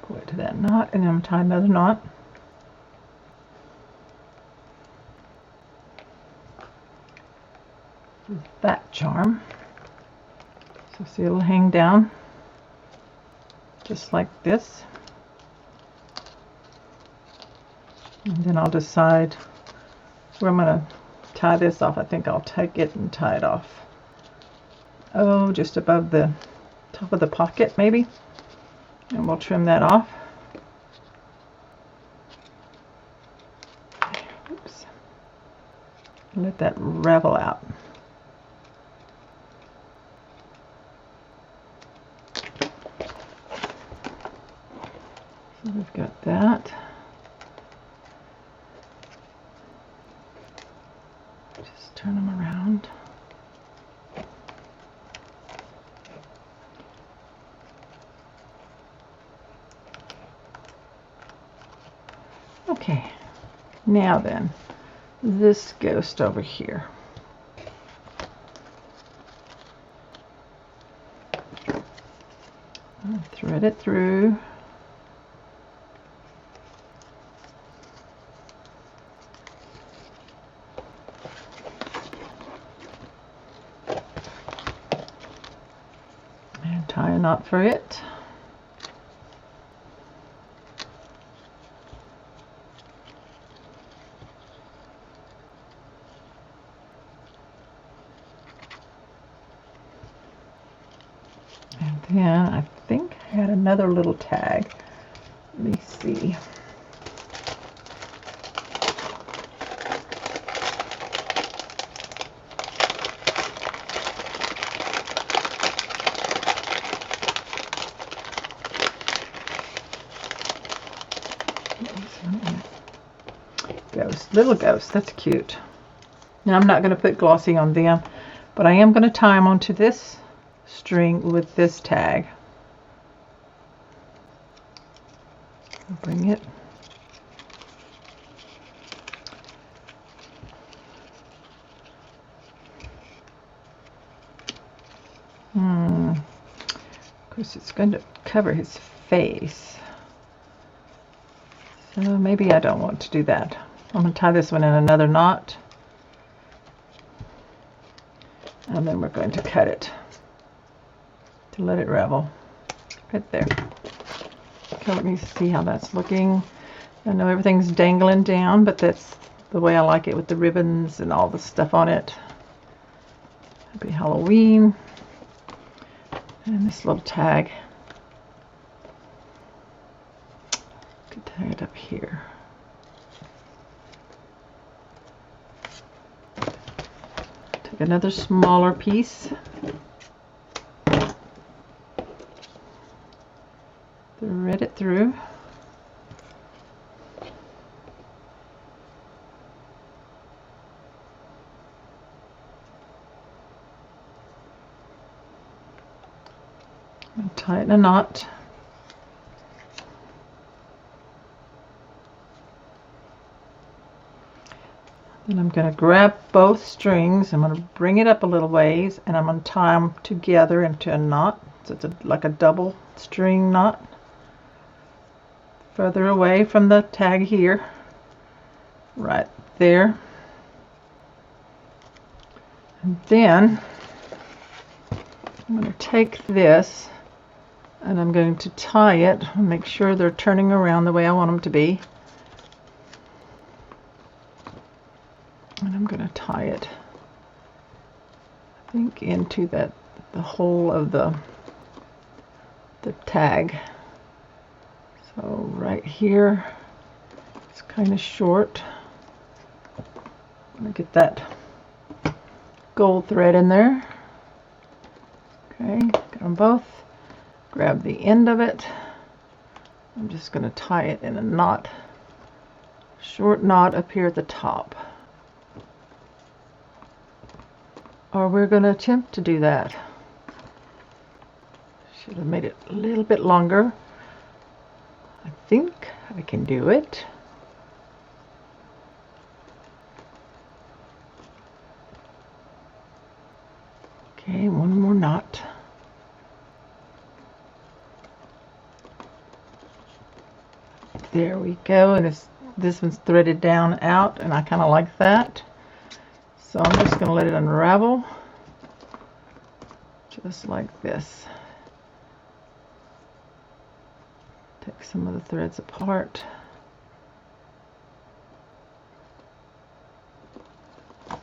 Go to that knot and then I'm tie another knot. That charm. So see, it'll hang down just like this. And then I'll decide where I'm going to tie this off. I think I'll take it and tie it off. Oh, just above the top of the pocket maybe. And we'll trim that off. Oops. Let that ravel out. So we've got that. Just turn them around. Okay, now then, this ghost over here. I'll thread it through. knot for it. And then I think I had another little tag. Let me see. Ghost, little ghost, that's cute. Now I'm not going to put glossy on them, but I am going to tie them onto this string with this tag. I'll bring it. Of course it's going to cover his face. So maybe I don't want to do that. I'm going to tie this one in another knot. And then we're going to cut it to let it ravel right there. Okay, let me see how that's looking. I know everything's dangling down, but that's the way I like it with the ribbons and all the stuff on it. Happy Halloween. And this little tag. Could tie it up here. Take another smaller piece. Thread it through. And tighten a knot. Then I'm going to grab both strings. I'm going to bring it up a little ways, and I'm going to tie them together into a knot. So it's like a double string knot. Further away from the tag here. Right there. And then I'm going to take this and I'm going to tie it and make sure they're turning around the way I want them to be. And I'm going to tie it, I think, into the hole of the tag. So right here, it's kind of short. I'm going to get that gold thread in there. Okay, got them both. Grab the end of it. I'm just going to tie it in a knot, short knot up here at the top. Or we're going to attempt to do that. Should have made it a little bit longer. I think I can do it. Okay, one more knot. There we go, and this one's threaded down out, and I kind of like that. So I'm just going to let it unravel, just like this. Take some of the threads apart.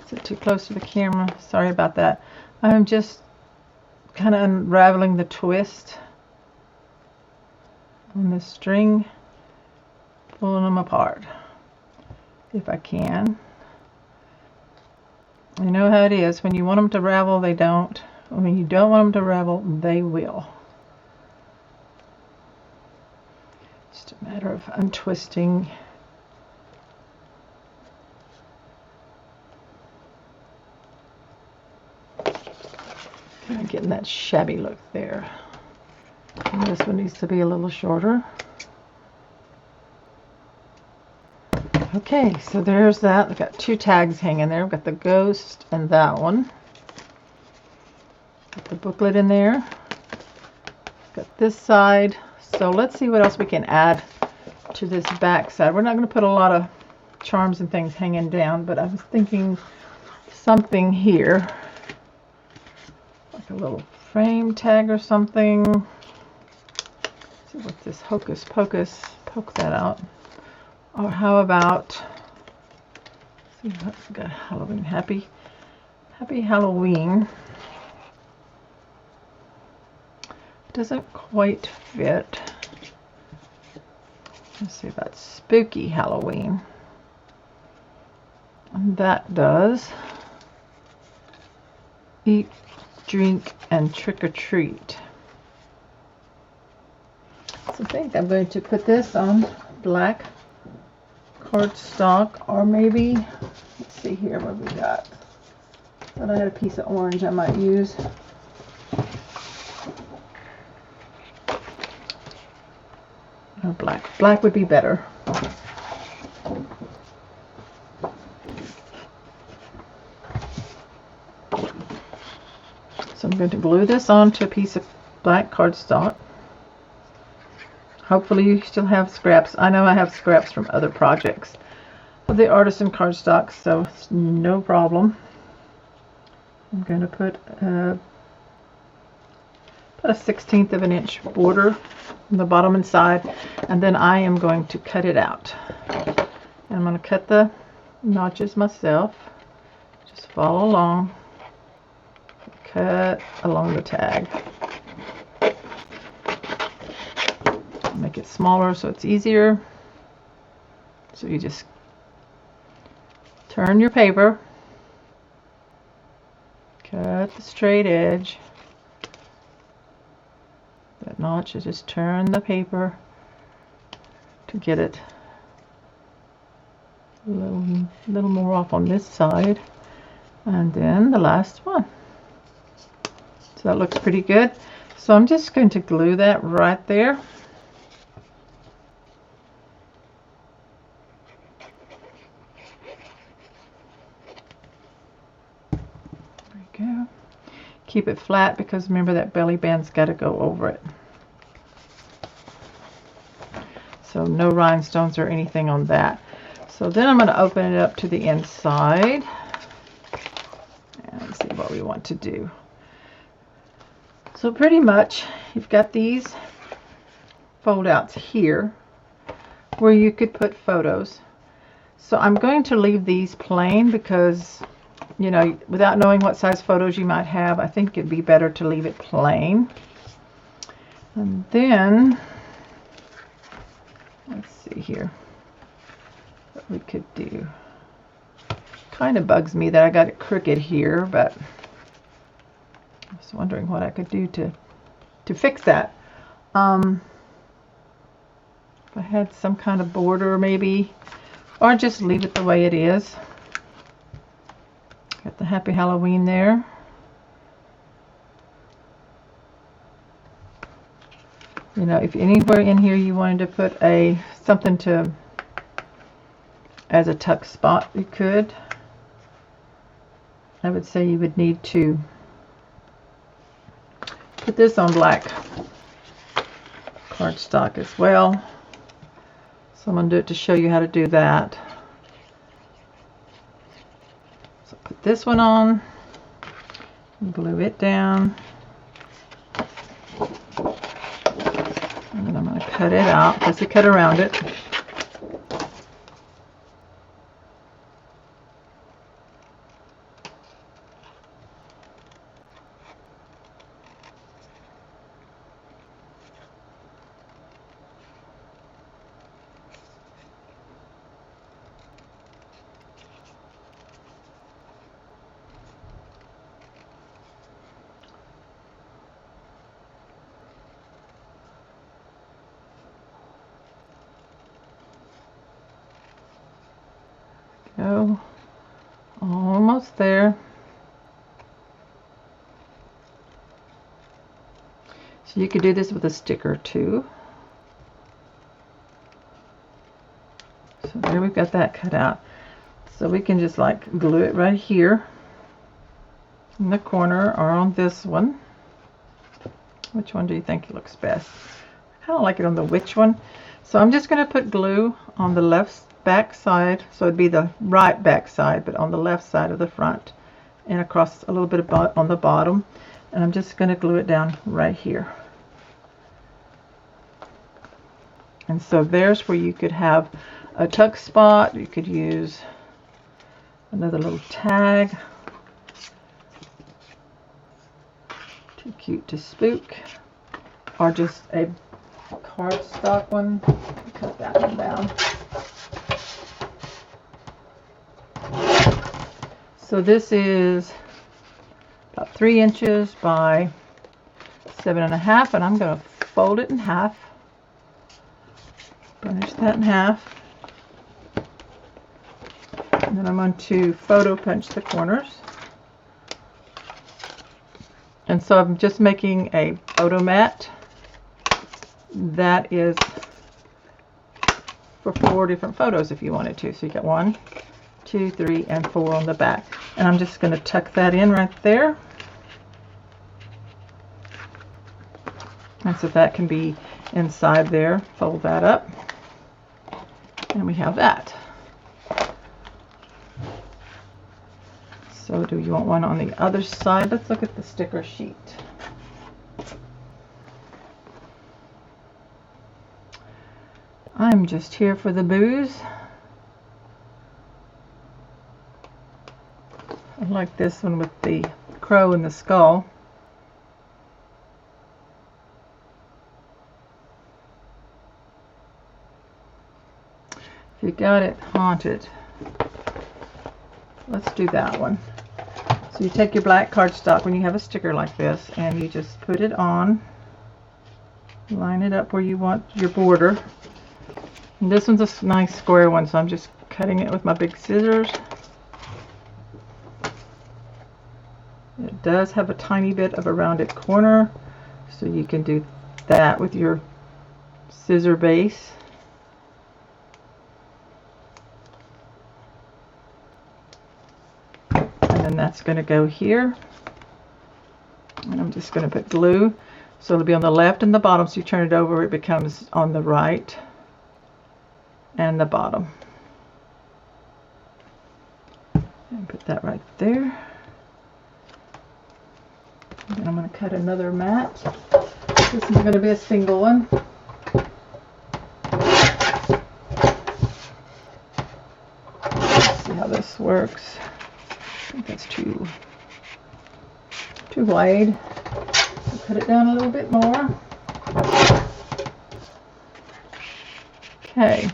Is it too close to the camera? Sorry about that. I'm just kind of unraveling the twist on this string, pulling them apart if I can. You know how it is. When you want them to ravel, they don't. When you don't want them to ravel, they will. Just a matter of untwisting. Kind of getting that shabby look there. And this one needs to be a little shorter. Okay, so there's that. I've got two tags hanging there. I've got the ghost and that one. Got the booklet in there. Got this side. So let's see what else we can add to this back side. We're not going to put a lot of charms and things hanging down, but I was thinking something here. Like a little frame tag or something. So with this Hocus Pocus, poke that out. Or how about, see what we got, Halloween, happy Halloween. Doesn't quite fit. Let's see about spooky Halloween. And that does. Eat, drink, and trick or treat. So I think I'm going to put this on black cardstock, or maybe, let's see here what we got. Thought I had a piece of orange I might use. Or black. Black would be better. So I'm going to glue this onto a piece of black cardstock. Hopefully you still have scraps. I know I have scraps from other projects of the artisan cardstock, so it's no problem. I'm going to put a 1/16 of an inch border on the bottom and side, and then I am going to cut it out. And I'm going to cut the notches myself. Just follow along. Cut along the tag. Make it smaller so it's easier. So you just turn your paper, cut the straight edge. That notch, you just turn the paper to get it a little more off on this side, and then the last one. So that looks pretty good. So I'm just going to glue that right there. There we go. Keep it flat because remember that belly band's got to go over it. So no rhinestones or anything on that. So then I'm going to open it up to the inside and see what we want to do. So pretty much you've got these fold outs here where you could put photos. So I'm going to leave these plain because, you know, without knowing what size photos you might have, I think it'd be better to leave it plain. And then let's see here what we could do. Kind of bugs me that I got it crooked here, but I was wondering what I could do to fix that. If I had some kind of border maybe, or just leave it the way it is. Got the Happy Halloween there. You know, if anywhere in here you wanted to put something to as a tuck spot, you could. I would say you would need to put this on black cardstock as well. So I'm going to do it to show you how to do that. So put this one on, glue it down, and then I'm going to cut it out, just to cut around it. Go, almost there. So you could do this with a sticker too. So there we've got that cut out. So we can just like glue it right here in the corner or on this one. Which one do you think looks best? I kind of like it on the witch one. So I'm just going to put glue on the left back side, so it'd be the right back side, but on the left side of the front, and across a little bit on the bottom, and I'm just going to glue it down right here. And so there's where you could have a tuck spot. You could use another little tag. Too cute to spook. Or just a cardstock one. Cut that one down. So this is about 3 inches by 7.5, and I'm going to fold it in half. Finish that in half. And then I'm going to photo punch the corners. And so I'm just making a photo mat that is for 4 different photos if you wanted to. So you got 1, 2, 3, and 4 on the back. And I'm just going to tuck that in right there. And so that can be inside there. Fold that up. And we have that. So do you want one on the other side? Let's look at the sticker sheet. I'm just here for the booze. I like this one with the crow and the skull. If you got it haunted, let's do that one. So you take your black cardstock when you have a sticker like this, and you just put it on, line it up where you want your border. And this one's a nice square one, so I'm just cutting it with my big scissors. It does have a tiny bit of a rounded corner, so you can do that with your scissor base. And that's going to go here, and I'm just going to put glue, so it'll be on the left and the bottom. So you turn it over, it becomes on the right and the bottom, and put that right there. And then I'm going to cut another mat. This is going to be a single one. Let's see how this works. I think that's too wide. I'll cut it down a little bit more. Okay,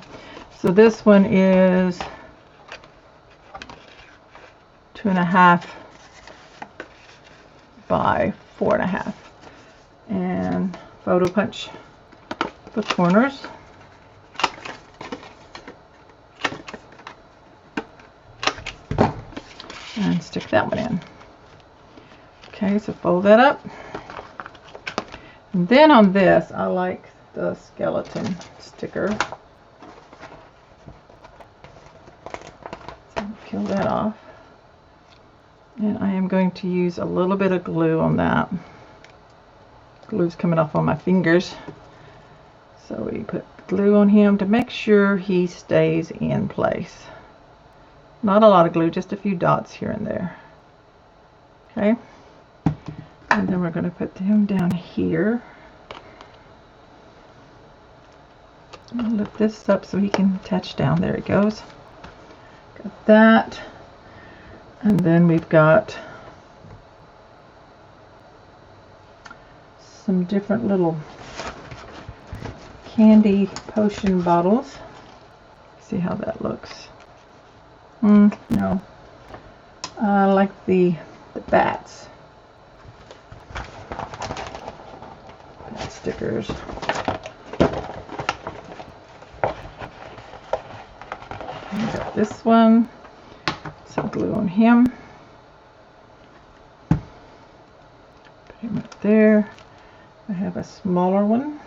so this one is 2.5 by 4.5, and photo punch the corners. And stick that one in. Okay, so fold that up. And then on this, I like the skeleton sticker. So peel that off. And I am going to use a little bit of glue on that. Glue's coming off on my fingers. So we put glue on him to make sure he stays in place. Not a lot of glue, just a few dots here and there. Okay. And then we're going to put him down here. I'll lift this up so he can attach down. There he goes. Got that. And then we've got some different little candy potion bottles. See how that looks. No. I like the bats. Bat stickers. I got this one. Some glue on him. Put him up there. I have a smaller one.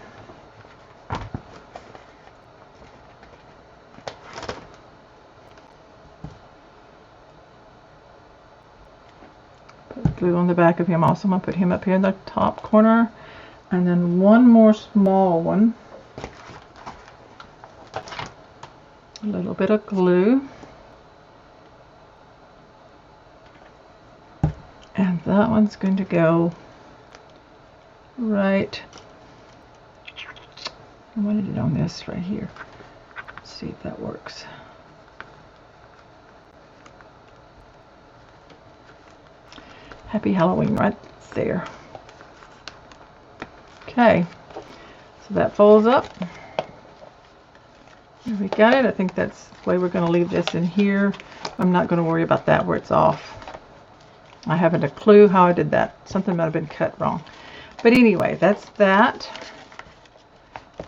Put glue on the back of him also. I'm going to put him up here in the top corner. And then one more small one. A little bit of glue. And that one's going to go right I wanted it on this right here. Let's see if that works. Happy Halloween right there. Okay, so that folds up. There we got it. I think that's the way we're going to leave this in here. I'm not going to worry about that where it's off. I haven't a clue how I did that. Something might have been cut wrong. But anyway, that's that.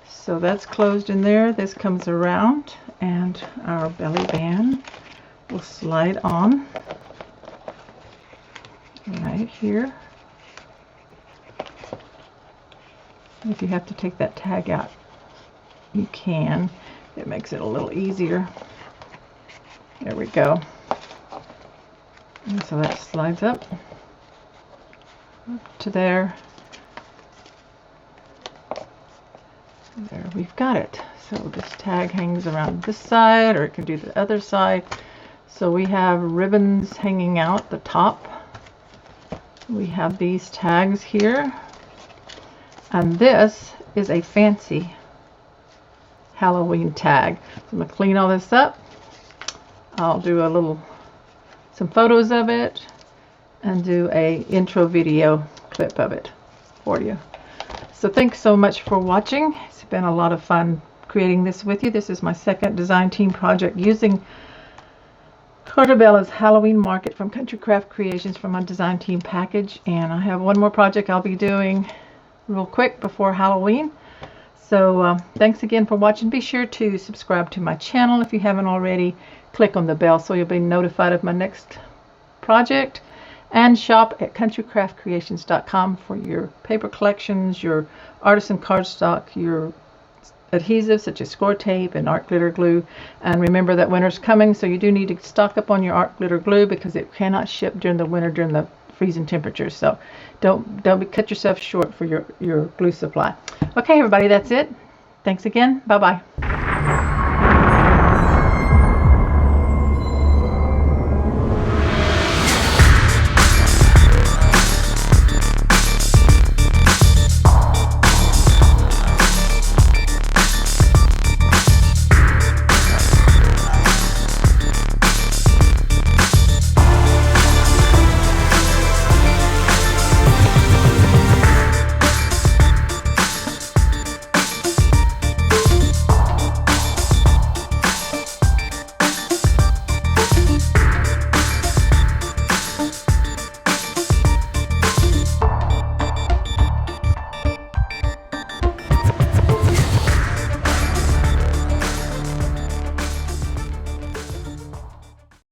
So that's closed in there. This comes around and our belly band will slide on right here. If you have to take that tag out, you can. It makes it a little easier. There we go. And so that slides up to there. There, we've got it. So this tag hangs around this side, or it can do the other side. So we have ribbons hanging out the top. We have these tags here. And this is a fancy Halloween tag. So I'm going to clean all this up. I'll do some photos of it and do a intro video clip of it for you. So thanks so much for watching. It's been a lot of fun creating this with you. This is my second design team project using Carta's Halloween Market from Country Craft Creations from my design team package. And I have one more project I'll be doing real quick before Halloween. So thanks again for watching. Be sure to subscribe to my channel if you haven't already. Click on the bell so you'll be notified of my next project. And shop at countrycraftcreations.com for your paper collections, your artisan cardstock, your adhesives such as score tape and art glitter glue. And remember that winter's coming, so you do need to stock up on your art glitter glue because it cannot ship during the winter during the freezing temperatures. So don't cut yourself short for your glue supply. Okay, everybody, that's it. Thanks again. Bye-bye.